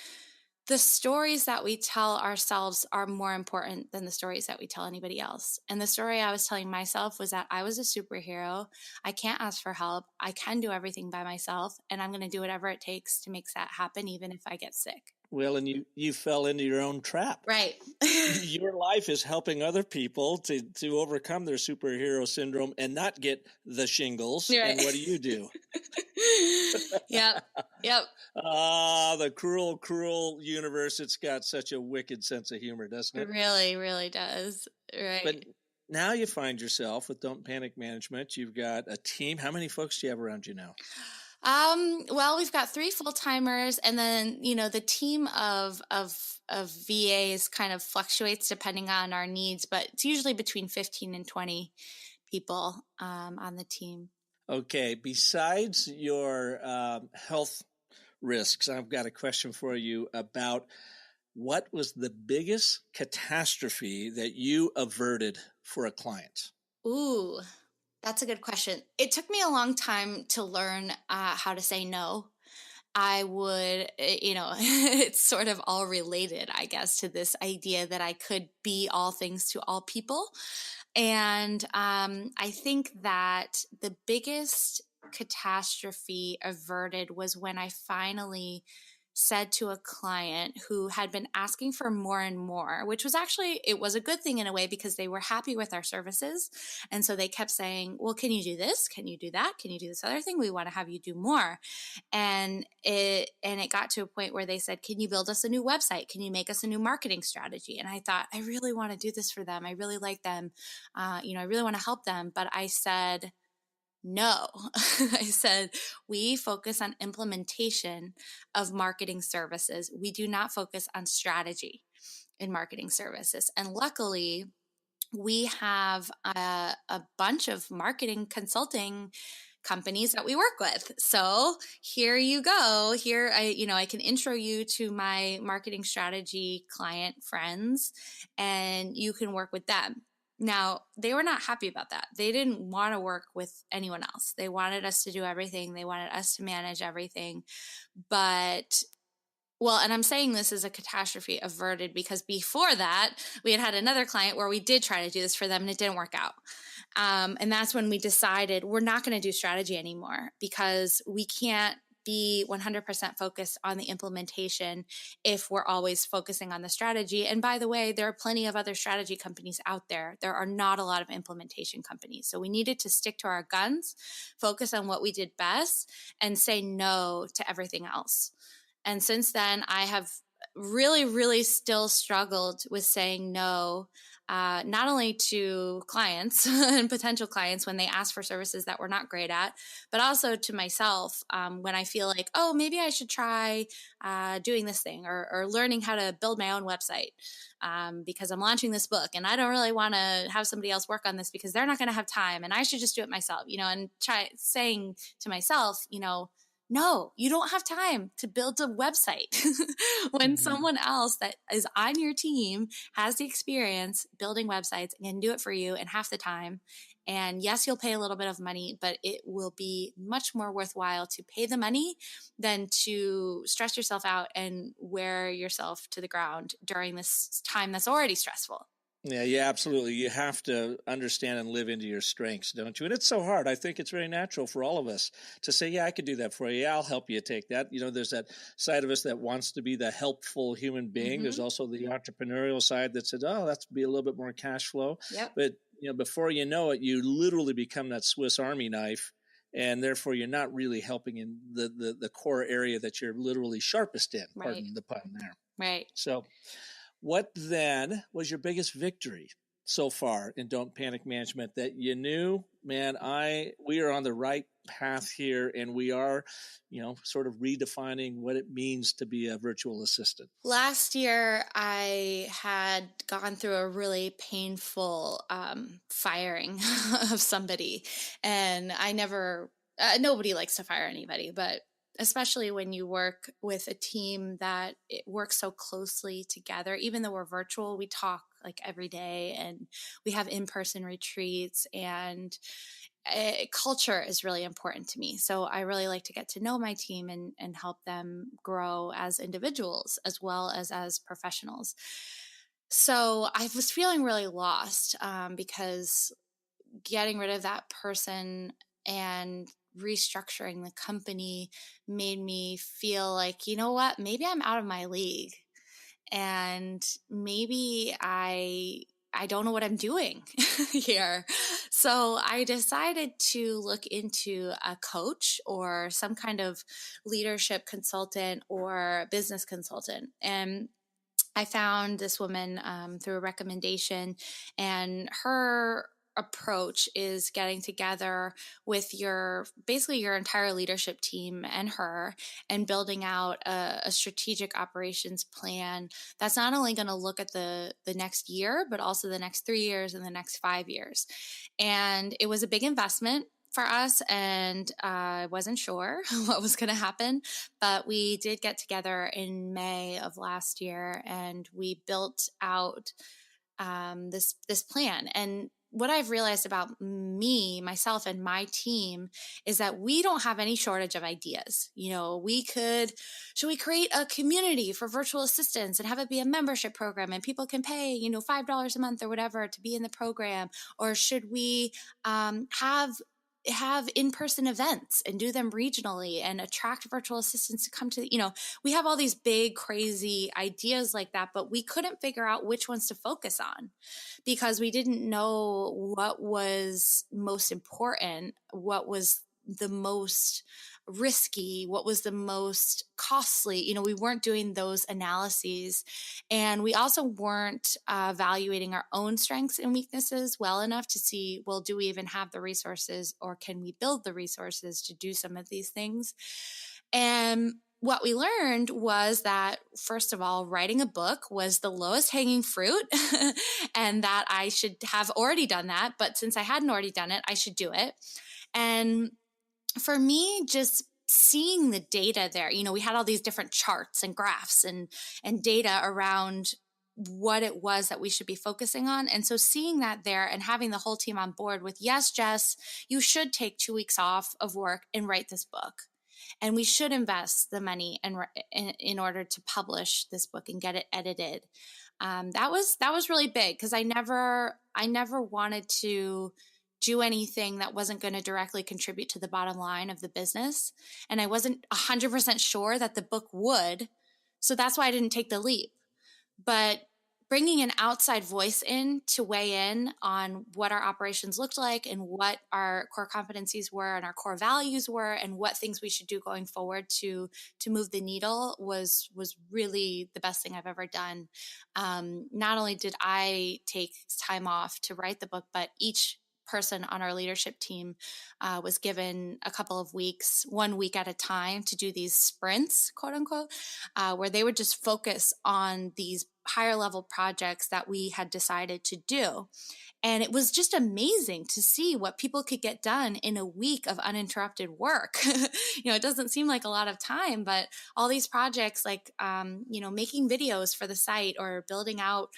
the stories that we tell ourselves are more important than the stories that we tell anybody else. And the story I was telling myself was that I was a superhero. I can't ask for help. I can do everything by myself, and I'm going to do whatever it takes to make that happen, even if I get sick. Well, and you fell into your own trap. Right. Your life is helping other people to overcome their superhero syndrome and not get the shingles. Right. And what do? Yep. The cruel, cruel universe. It's got such a wicked sense of humor, doesn't it? It really, really does. Right. But now you find yourself with Don't Panic Management. You've got a team. How many folks do you have around you now? Well, we've got 3 full-timers, and then, the team of VAs kind of fluctuates depending on our needs, but it's usually between 15 and 20 people on the team. Okay. Besides your health risks, I've got a question for you about what was the biggest catastrophe that you averted for a client? Ooh. That's a good question. It took me a long time to learn how to say no. I would, it's sort of all related, I guess, to this idea that I could be all things to all people. And I think that the biggest catastrophe averted was when I finally said to a client who had been asking for more and more, which was actually, it was a good thing in a way because they were happy with our services. And so they kept saying, well, can you do this? Can you do that? Can you do this other thing? We want to have you do more. And it got to a point where they said, can you build us a new website? Can you make us a new marketing strategy? And I thought, I really want to do this for them. I really like them. I really want to help them. But I said, no. I said, we focus on implementation of marketing services. We do not focus on strategy in marketing services. And luckily, we have a bunch of marketing consulting companies that we work with. So here you go. Here, I can intro you to my marketing strategy client friends, and you can work with them. Now, they were not happy about that. They didn't want to work with anyone else. They wanted us to do everything. They wanted us to manage everything. And I'm saying this is a catastrophe averted because before that, we had another client where we did try to do this for them and it didn't work out. And that's when we decided we're not going to do strategy anymore because we can't be 100% focused on the implementation if we're always focusing on the strategy. And by the way, there are plenty of other strategy companies out there. There are not a lot of implementation companies. So we needed to stick to our guns, focus on what we did best, and say no to everything else. And since then, I have really, really still struggled with saying no, not only to clients and potential clients when they ask for services that we're not great at, but also to myself when I feel like, oh, maybe I should try doing this thing or learning how to build my own website because I'm launching this book and I don't really want to have somebody else work on this because they're not going to have time and I should just do it myself, and saying to myself, no, you don't have time to build a website when someone else that is on your team has the experience building websites and can do it for you in half the time. And yes, you'll pay a little bit of money, but it will be much more worthwhile to pay the money than to stress yourself out and wear yourself to the ground during this time that's already stressful. Yeah, absolutely. You have to understand and live into your strengths, don't you? And it's so hard. I think it's very natural for all of us to say, yeah, I could do that for you. Yeah, I'll help you take that. There's that side of us that wants to be the helpful human being. Mm-hmm. There's also the entrepreneurial side that says, oh, that's be a little bit more cash flow. Yep. But, before you know it, you literally become that Swiss Army knife. And therefore, you're not really helping in the core area that you're literally sharpest in. Right. Pardon the pun there. Right. So what then was your biggest victory so far in Don't Panic Management that you knew, man, we are on the right path here and we are, sort of redefining what it means to be a virtual assistant? Last year, I had gone through a really painful firing of somebody, and I never, nobody likes to fire anybody, but especially when you work with a team that it works so closely together. Even though we're virtual, we talk like every day and we have in-person retreats, and culture is really important to me. So I really like to get to know my team and help them grow as individuals as well as professionals. So I was feeling really lost because getting rid of that person and restructuring the company made me feel like, you know what, maybe I'm out of my league, and maybe I don't know what I'm doing here. So I decided to look into a coach or some kind of leadership consultant or business consultant. And I found this woman through a recommendation, and her approach is getting together with basically your entire leadership team and her, and building out a strategic operations plan that's not only going to look at the next year, but also the next 3 years and the next 5 years. And it was a big investment for us, and I wasn't sure what was going to happen, but we did get together in May of last year, and we built out this plan. And what I've realized about myself and my team is that we don't have any shortage of ideas. You know, should we create a community for virtual assistants and have it be a membership program and people can pay, $5 a month or whatever to be in the program? Or should we have in-person events and do them regionally and attract virtual assistants to come to, we have all these big, crazy ideas like that, but we couldn't figure out which ones to focus on because we didn't know what was most important, what was the most risky, what was the most costly. We weren't doing those analyses, and we also weren't evaluating our own strengths and weaknesses well enough to see, well, do we even have the resources, or can we build the resources to do some of these things? And what we learned was that, first of all, writing a book was the lowest hanging fruit and that I should have already done that. But since I hadn't already done it, I should do it. And for me, just seeing the data there, we had all these different charts and graphs and data around what it was that we should be focusing on. And so seeing that there and having the whole team on board with, yes, Jess, you should take 2 weeks off of work and write this book. And we should invest the money in order to publish this book and get it edited. That was really big because I never wanted to do anything that wasn't going to directly contribute to the bottom line of the business. And I wasn't 100% sure that the book would. So that's why I didn't take the leap. But bringing an outside voice in to weigh in on what our operations looked like and what our core competencies were and our core values were and what things we should do going forward to move the needle was really the best thing I've ever done. Not only did I take time off to write the book, but each person on our leadership team was given a couple of weeks, 1 week at a time, to do these sprints, quote unquote, where they would just focus on these higher level projects that we had decided to do. And it was just amazing to see what people could get done in a week of uninterrupted work. It doesn't seem like a lot of time, but all these projects like, making videos for the site or building out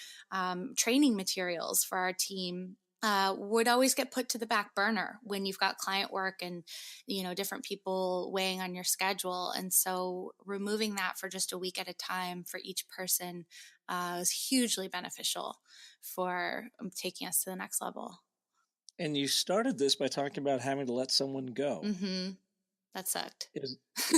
training materials for our team would always get put to the back burner when you've got client work and, different people weighing on your schedule. And so removing that for just a week at a time for each person was hugely beneficial for taking us to the next level. And you started this by talking about having to let someone go. Mm-hmm. That sucked.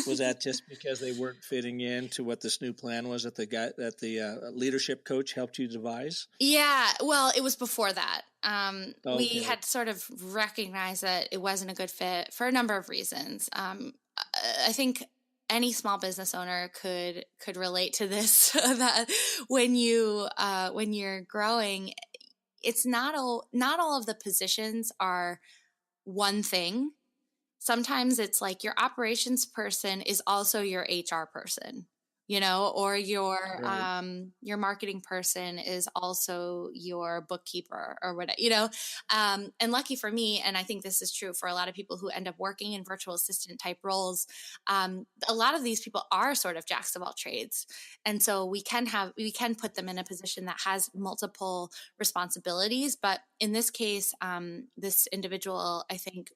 Was that just because they weren't fitting into what this new plan was that the leadership coach helped you devise? Yeah, well, it was before that. Okay. We had sort of recognized that it wasn't a good fit for a number of reasons. I think any small business owner could relate to this. That when you're growing, it's not all of the positions are one thing. Sometimes it's like your operations person is also your HR person, or your Right. Your marketing person is also your bookkeeper or whatever, and lucky for me, and I think this is true for a lot of people who end up working in virtual assistant type roles, a lot of these people are sort of jacks of all trades. And so we can put them in a position that has multiple responsibilities. But in this case, this individual, I think,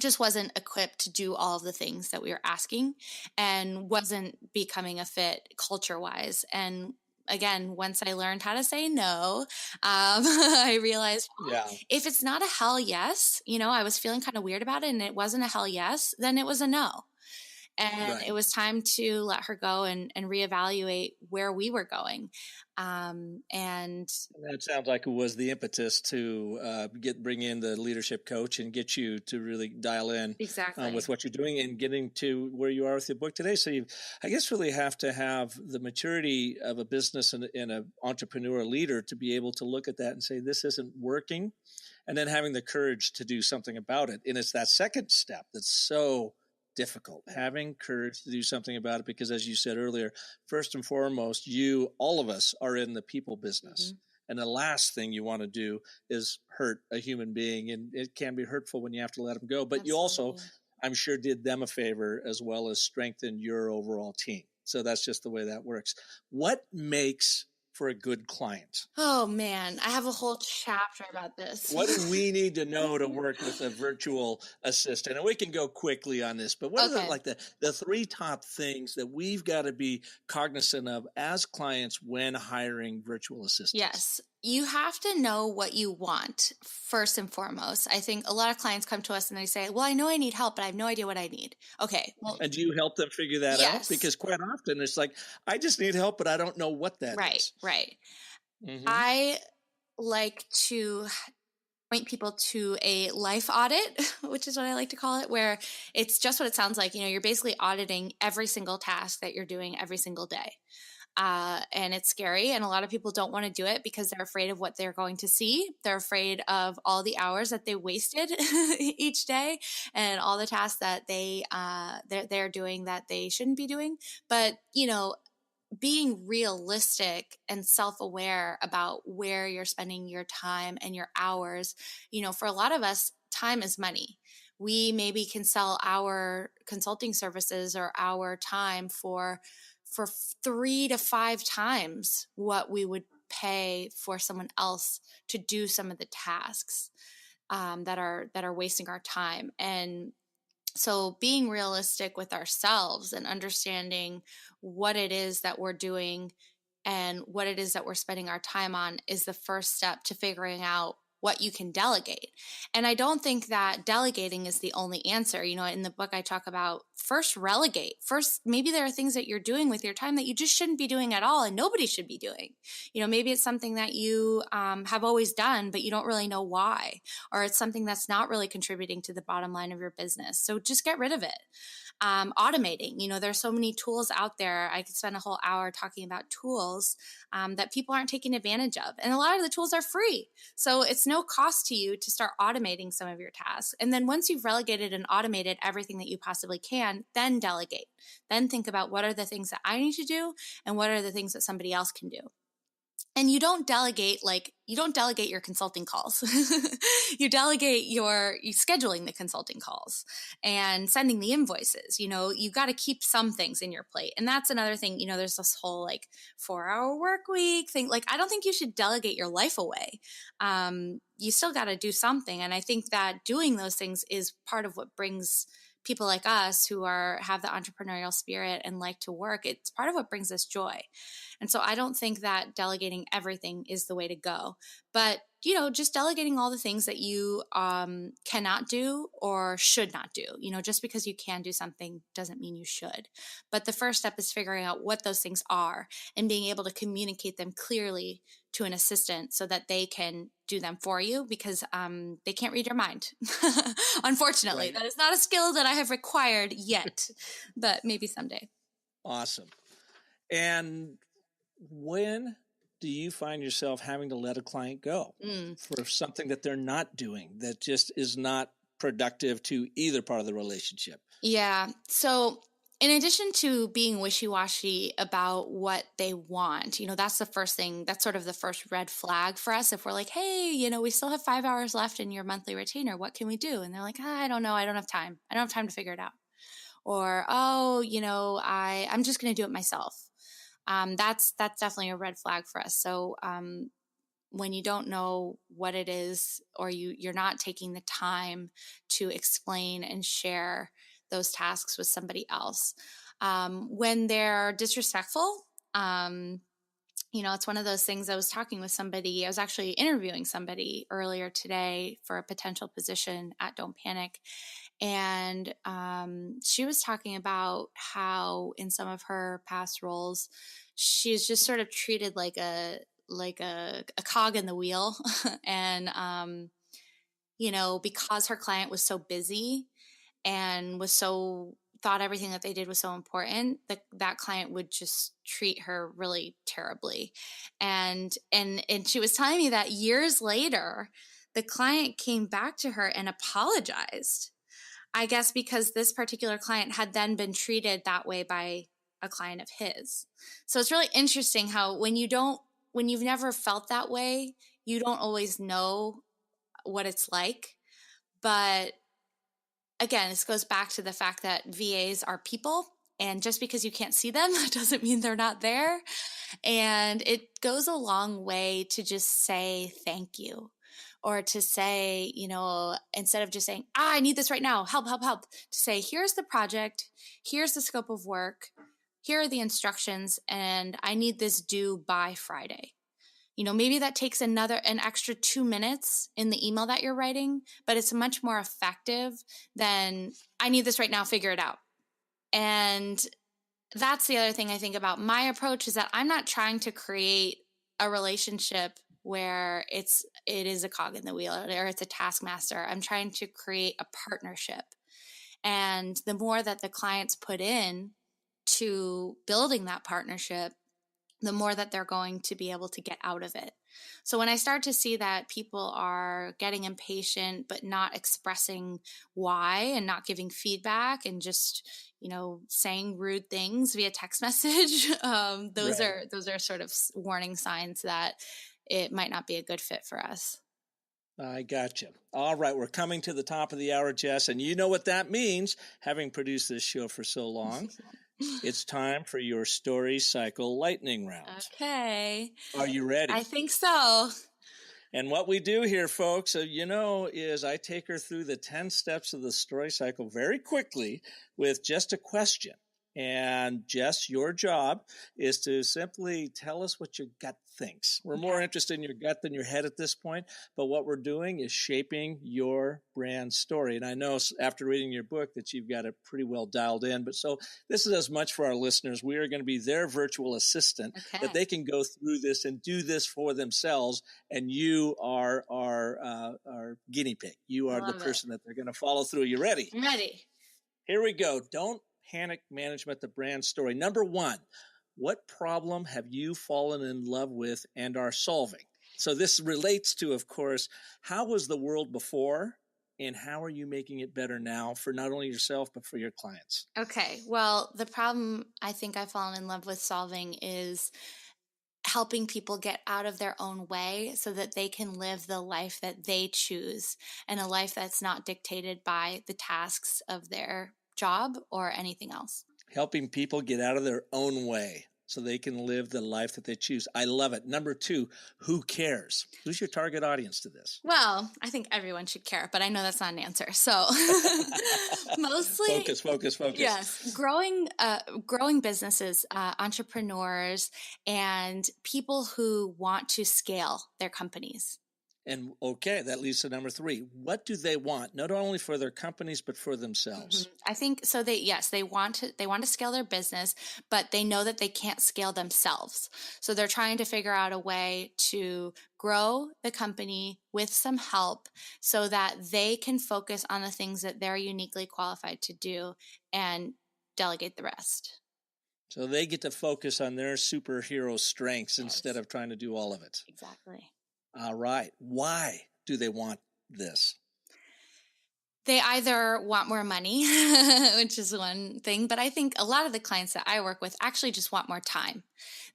just wasn't equipped to do all of the things that we were asking and wasn't becoming a fit culture-wise. And again, once I learned how to say no, I realized, Yeah. if it's not a hell yes, I was feeling kind of weird about it and it wasn't a hell yes, then it was a no. And Right. it was time to let her go and reevaluate where we were going. And that sounds like it was the impetus to bring in the leadership coach and get you to really dial in exactly with what you're doing and getting to where you are with your book today. So you, I guess, really have to have the maturity of a business and an entrepreneur leader to be able to look at that and say, this isn't working, and then having the courage to do something about it. And it's that second step that's so difficult, having courage to do something about it, because as you said earlier, first and foremost, all of us are in the people business. Mhm. And the last thing you want to do is hurt a human being. And it can be hurtful when you have to let them go. But you also, Absolutely. I'm sure, did them a favor as well as strengthen your overall team. So that's just the way that works. What makes for a good client? Oh man, I have a whole chapter about this. What do we need to know to work with a virtual assistant? And we can go quickly on this, but what Okay. are the three top things that we've got to be cognizant of as clients when hiring virtual assistants? Yes. You have to know what you want first and foremost. I think a lot of clients come to us and they say, well, I know I need help, but I have no idea what I need. Okay. Well, And do you help them figure that out? yes. Because quite often it's like, I just need help, but I don't know what that Right, is. right. Mhm. I like to point people to a life audit, which is what I like to call it, where it's just what it sounds like. You're basically auditing every single task that you're doing every single day. And it's scary. And a lot of people don't want to do it because they're afraid of what they're going to see. They're afraid of all the hours that they wasted each day and all the tasks that they're doing that they shouldn't be doing. But, being realistic and self-aware about where you're spending your time and your hours, for a lot of us, time is money. We maybe can sell our consulting services or our time for 3 to 5 times what we would pay for someone else to do some of the tasks that are wasting our time. And so being realistic with ourselves and understanding what it is that we're doing and what it is that we're spending our time on is the first step to figuring out what you can delegate. And I don't think that delegating is the only answer. In the book, I talk about first relegate. First, maybe there are things that you're doing with your time that you just shouldn't be doing at all and nobody should be doing. Maybe it's something that you have always done, but you don't really know why, or it's something that's not really contributing to the bottom line of your business. So just get rid of it. Automating, there's so many tools out there. I could spend a whole hour talking about tools that people aren't taking advantage of. And a lot of the tools are free. So it's no cost to you to start automating some of your tasks. And then once you've relegated and automated everything that you possibly can, then delegate. Then think about what are the things that I need to do and what are the things that somebody else can do. And you don't delegate your consulting calls. You delegate you scheduling the consulting calls and sending the invoices. You got to keep some things in your plate. And that's another thing, there's this whole 4-hour work week thing. I don't think you should delegate your life away. You still got to do something. And I think that doing those things is part of what brings people like us who have the entrepreneurial spirit and like to work. It's part of what brings us joy. And so I don't think that delegating everything is the way to go, but just delegating all the things that you cannot do or should not do. Just because you can do something doesn't mean you should. But the first step is figuring out what those things are and being able to communicate them clearly to an assistant so that they can do them for you, because they can't read your mind. Unfortunately, Right. That is not a skill that I have required yet, but maybe someday. Awesome. And when do you find yourself having to let a client go for something that they're not doing that just is not productive to either part of the relationship? Yeah. So in addition to being wishy-washy about what they want, that's the first thing, that's sort of the first red flag for us. If we're like, hey, we still have 5 hours left in your monthly retainer, what can we do? And they're like, I don't know. I don't have time. I don't have time to figure it out. Or, I'm just going to do it myself. That's definitely a red flag for us. So when you don't know what it is, or you're not taking the time to explain and share those tasks with somebody else, when they're disrespectful, it's one of those things. I was talking with somebody, I was actually interviewing somebody earlier today for a potential position at Don't Panic. And she was talking about how in some of her past roles, she's just sort of treated like a cog in the wheel. And, because her client was so busy and thought everything that they did was so important, that client would just treat her really terribly. And she was telling me that years later, the client came back to her and apologized, I guess because this particular client had then been treated that way by a client of his. So it's really interesting how when you've never felt that way, you don't always know what it's like. But again, this goes back to the fact that VAs are people, and just because you can't see them doesn't mean they're not there. And it goes a long way to just say thank you, or to say, instead of just saying, I need this right now, help, to say, here's the project, here's the scope of work, here are the instructions, and I need this due by Friday. Maybe that takes an extra 2 minutes in the email that you're writing, but it's much more effective than I need this right now, figure it out. And that's the other thing I think about my approach, is that I'm not trying to create a relationship where it is a cog in the wheel or it's a taskmaster. I'm trying to create a partnership. And the more that the clients put in to building that partnership, the more that they're going to be able to get out of it. So when I start to see that people are getting impatient, but not expressing why and not giving feedback and just, saying rude things via text message, those are sort of warning signs that it might not be a good fit for us. I gotcha. All right. We're coming to the top of the hour, Jess, and you know what that means, having produced this show for so long. It's time for your story cycle lightning round. Okay. Are you ready? I think so. And what we do here, folks, is I take her through the 10 steps of the story cycle very quickly with just a question. And Jess, your job is to simply tell us what your gut thinks. We're more interested in your gut than your head at this point, but what we're doing is shaping your brand story. And I know after reading your book that you've got it pretty well dialed in, but so this is as much for our listeners. We are going to be their virtual assistant, that they can go through this and do this for themselves. And you are our guinea pig. You are the person that they're going to follow through. You ready? I'm ready. Here we go. Don't panic management, the brand story. Number 1, what problem have you fallen in love with and are solving? So this relates to, of course, how was the world before and how are you making it better now for not only yourself, but for your clients? Okay. Well, the problem I think I've fallen in love with solving is helping people get out of their own way so that they can live the life that they choose, and a life that's not dictated by the tasks of their job or anything else. Helping people get out of their own way so they can live the life that they choose. I love it. Number 2, who cares? Who's your target audience to this? Well, I think everyone should care, but I know that's not an answer. So mostly focus. Yes. Growing businesses, entrepreneurs, and people who want to scale their companies. And okay, that leads to number 3. What do they want? Not only for their companies, but for themselves. Mm-hmm. I think so. They want to scale their business, but they know that they can't scale themselves. So they're trying to figure out a way to grow the company with some help so that they can focus on the things that they're uniquely qualified to do and delegate the rest. So they get to focus on their superhero strengths instead of trying to do all of it. Exactly. All right. Why do they want this? They either want more money, which is one thing, but I think a lot of the clients that I work with actually just want more time.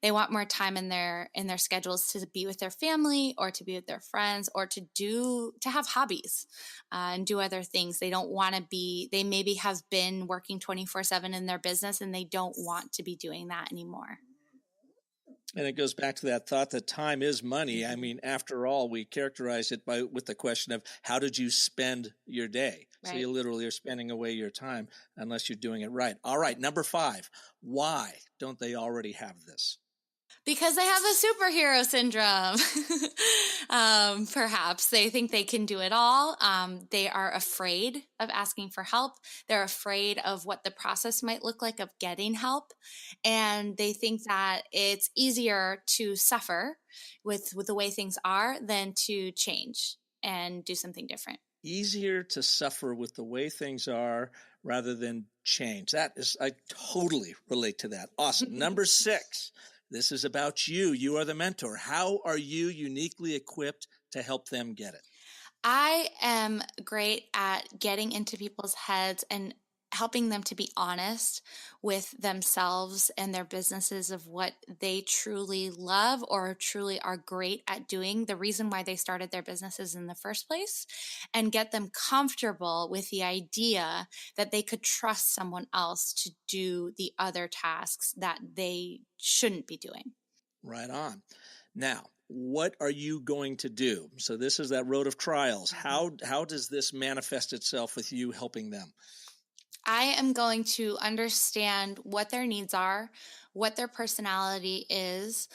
They want more time in their schedules to be with their family or to be with their friends or to have hobbies and do other things. They don't want to they maybe have been working 24/7 in their business and they don't want to be doing that anymore. And it goes back to that thought that time is money. I mean, after all, we characterize it with the question of how did you spend your day? Right. So you literally are spending away your time unless you're doing it right. All right, number 5, why don't they already have this? Because they have a superhero syndrome. Perhaps they think they can do it all. They are afraid of asking for help. They're afraid of what the process might look like of getting help. And they think that it's easier to suffer with the way things are than to change and do something different. Easier to suffer with the way things are rather than change. I totally relate to that. Awesome. Number 6. This is about you. You are the mentor. How are you uniquely equipped to help them get it? I am great at getting into people's heads and helping them to be honest with themselves and their businesses of what they truly love or truly are great at doing, the reason why they started their businesses in the first place, and get them comfortable with the idea that they could trust someone else to do the other tasks that they shouldn't be doing. Right on. Now, what are you going to do? So this is that road of trials. How does this manifest itself with you helping them? I am going to understand what their needs are, what their personality is,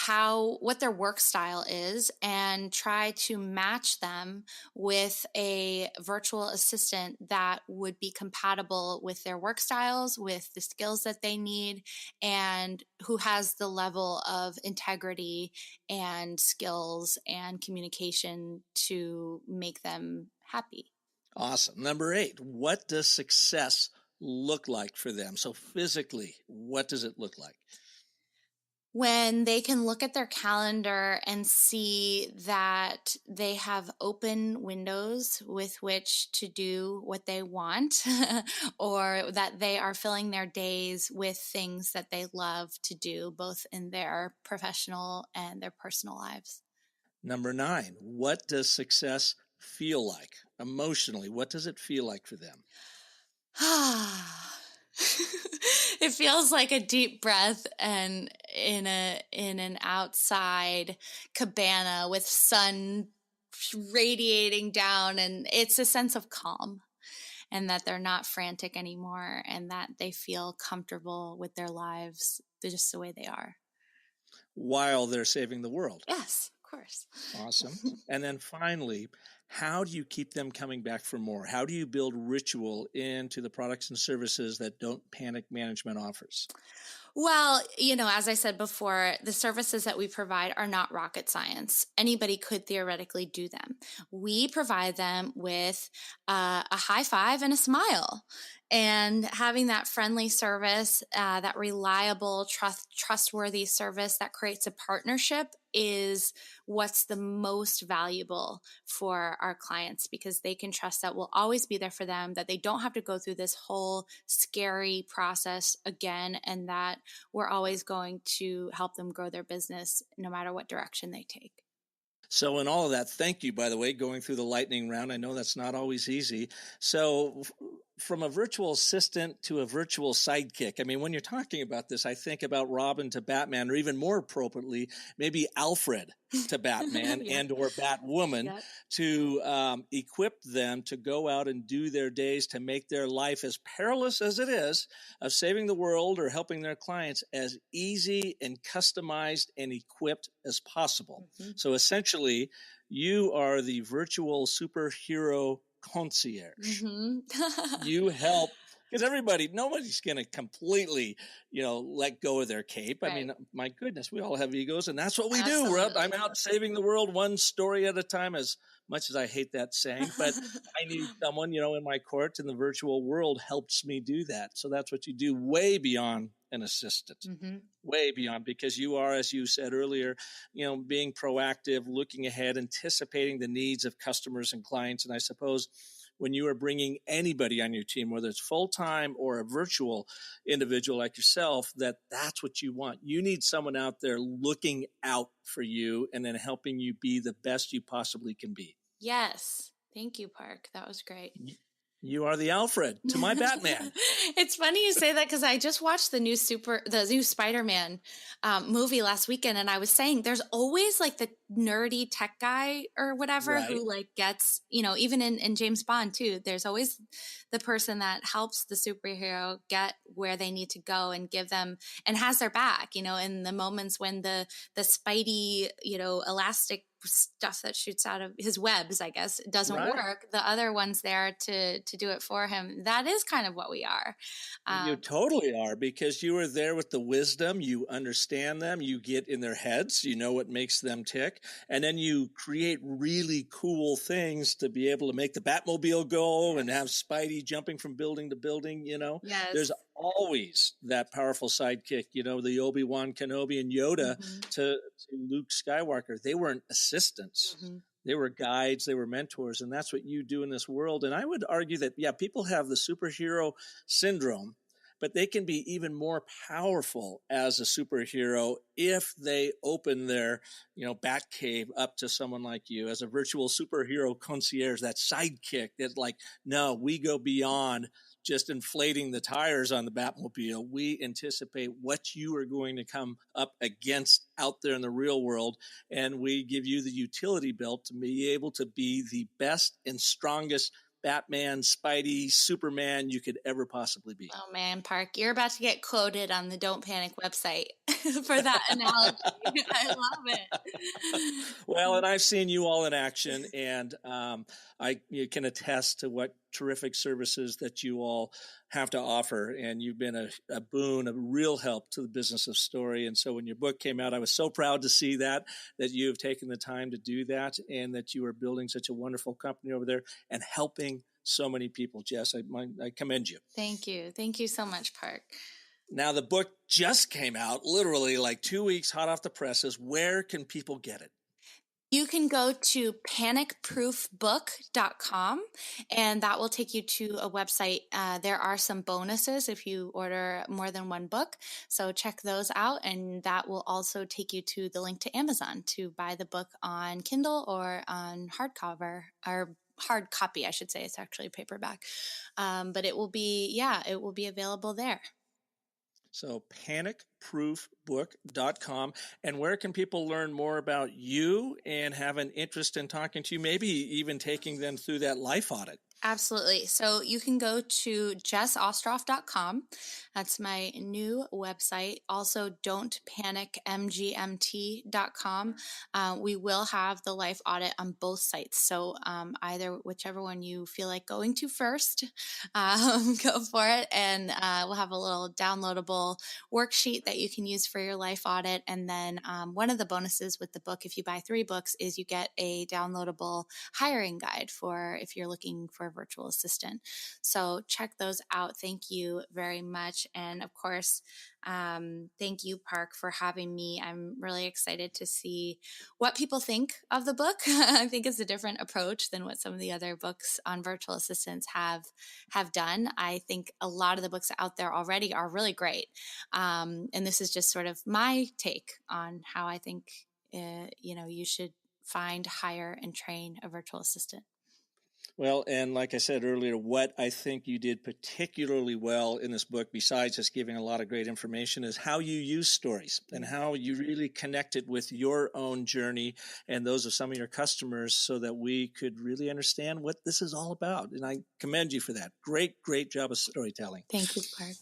what their work style is, and try to match them with a virtual assistant that would be compatible with their work styles, with the skills that they need, and who has the level of integrity and skills and communication to make them happy. Awesome. Number 8, what does success look like for them? So physically, what does it look like? When they can look at their calendar and see that they have open windows with which to do what they want, or that they are filling their days with things that they love to do, both in their professional and their personal lives. Number 9, what does success feel like emotionally? What does it feel like for them? It feels like a deep breath and in an outside cabana with sun radiating down, and it's a sense of calm, and that they're not frantic anymore, and that they feel comfortable with their lives just the way they are. While they're saving the world. Yes, of course. Awesome. And then finally, how do you keep them coming back for more? How do you build ritual into the products and services that Don't Panic Management offers? Well, as I said before, the services that we provide are not rocket science. Anybody could theoretically do them. We provide them with a high five and a smile. And having that friendly service, that reliable, trustworthy service that creates a partnership is what's the most valuable for our clients, because they can trust that we'll always be there for them, that they don't have to go through this whole scary process again, and that we're always going to help them grow their business no matter what direction they take. So in all of that, thank you, by the way, going through the lightning round. I know that's not always easy. So from a virtual assistant to a virtual sidekick, I mean, when you're talking about this, I think about Robin to Batman, or even more appropriately, maybe Alfred to Batman and or Batwoman, to equip them to go out and do their days, to make their life, as perilous as it is, of saving the world or helping their clients, as easy and customized and equipped as possible. Mm-hmm. So essentially, you are the virtual superhero concierge. Mm-hmm. You help, because nobody's going to completely, let go of their cape. Right. I mean, my goodness, we all have egos, and that's what we do. I'm out saving the world one story at a time, as much as I hate that saying, but I need someone, in my court, in the virtual world helps me do that. So that's what you do, way beyond an assistant, mm-hmm. way beyond, because you are, as you said earlier, being proactive, looking ahead, anticipating the needs of customers and clients. And I suppose when you are bringing anybody on your team, whether it's full-time or a virtual individual like yourself, that's what you want. You need someone out there looking out for you and then helping you be the best you possibly can be. Yes. Thank you, Park. That was great. You are the Alfred to my Batman. It's funny you say that, because I just watched the new Spider-Man movie last weekend, and I was saying there's always like nerdy tech guy or whatever Right. who like gets, even in James Bond too, there's always the person that helps the superhero get where they need to go and give them and has their back, in the moments when the Spidey, elastic stuff that shoots out of his webs, I guess, doesn't Right. work. The other one's there to do it for him. That is kind of what we are. You totally are, because you are there with the wisdom. You understand them. You get in their heads. You know what makes them tick. And then you create really cool things to be able to make the Batmobile go and have Spidey jumping from building to building, Yes. There's always that powerful sidekick, the Obi-Wan Kenobi and Yoda to Luke Skywalker. They weren't assistants. They were guides, they were mentors, and that's what you do in this world. And I would argue that, people have the superhero syndrome, but they can be even more powerful as a superhero if they open their, bat cave up to someone like you as a virtual superhero concierge, that sidekick that's like, no, we go beyond just inflating the tires on the Batmobile. We anticipate what you are going to come up against out there in the real world, and we give you the utility belt to be able to be the best and strongest Batman, Spidey, Superman you could ever possibly be. Oh man, Park, you're about to get quoted on the Don't Panic website for that analogy. I love it. Well, and I've seen you all in action, and you can attest to what terrific services that you all have to offer. And you've been a boon, a real help to the business of story. And so when your book came out, I was so proud to see that you have taken the time to do that, and that you are building such a wonderful company over there and helping so many people. Jess, I commend you. Thank you. Thank you so much, Park. Now, the book just came out, literally like 2 weeks hot off the presses. Where can people get it? You can go to panicproofbook.com, and that will take you to a website. There are some bonuses if you order more than one book, so check those out, and that will also take you to the link to Amazon to buy the book on Kindle or on hardcover, or hard copy, I should say. It's actually paperback, but it will be available there. So panicproofbook.com. And where can people learn more about you and have an interest in talking to you, maybe even taking them through that life audit? Absolutely. So you can go to jessostroff.com. That's my new website. Also, don'tpanicmgmt.com. We will have the life audit on both sites. So either whichever one you feel like going to first, go for it. And we'll have a little downloadable worksheet that you can use for your life audit. And then one of the bonuses with the book, if you buy 3 books, is you get a downloadable hiring guide for if you're looking for a virtual assistant. So check those out. Thank you very much. And of course, thank you, Park, for having me. I'm really excited to see what people think of the book. I think it's a different approach than what some of the other books on virtual assistants have done. I think a lot of the books out there already are really great. And this is just sort of my take on how I think, you should find, hire, and train a virtual assistant. Well, and like I said earlier, what I think you did particularly well in this book, besides just giving a lot of great information, is how you use stories and how you really connected with your own journey and those of some of your customers so that we could really understand what this is all about. And I commend you for that. Great, great job of storytelling. Thank you, Park.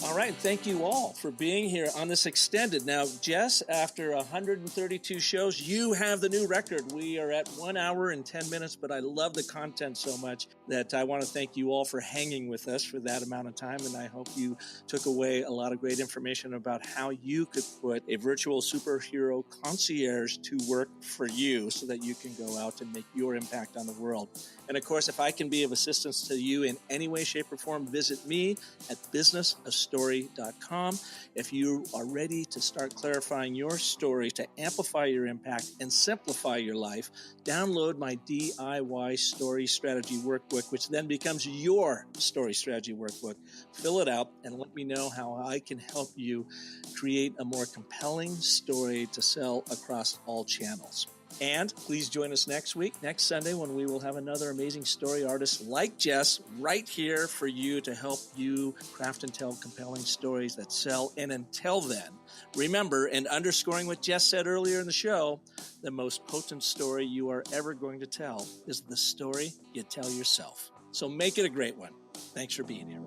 All right. Thank you all for being here on this extended. Now, Jess, after 132 shows, you have the new record. We are at 1 hour and 10 minutes, but I love the content so much that I want to thank you all for hanging with us for that amount of time. And I hope you took away a lot of great information about how you could put a virtual superhero concierge to work for you so that you can go out and make your impact on the world. And of course, if I can be of assistance to you in any way, shape, or form, visit me at businessofstory.com. If you are ready to start clarifying your story to amplify your impact and simplify your life, download my DIY Story Strategy Workbook, which then becomes your Story Strategy Workbook. Fill it out and let me know how I can help you create a more compelling story to sell across all channels. And please join us next week, next Sunday, when we will have another amazing story artist like Jess right here for you to help you craft and tell compelling stories that sell. And until then, remember, and underscoring what Jess said earlier in the show, the most potent story you are ever going to tell is the story you tell yourself. So make it a great one. Thanks for being here.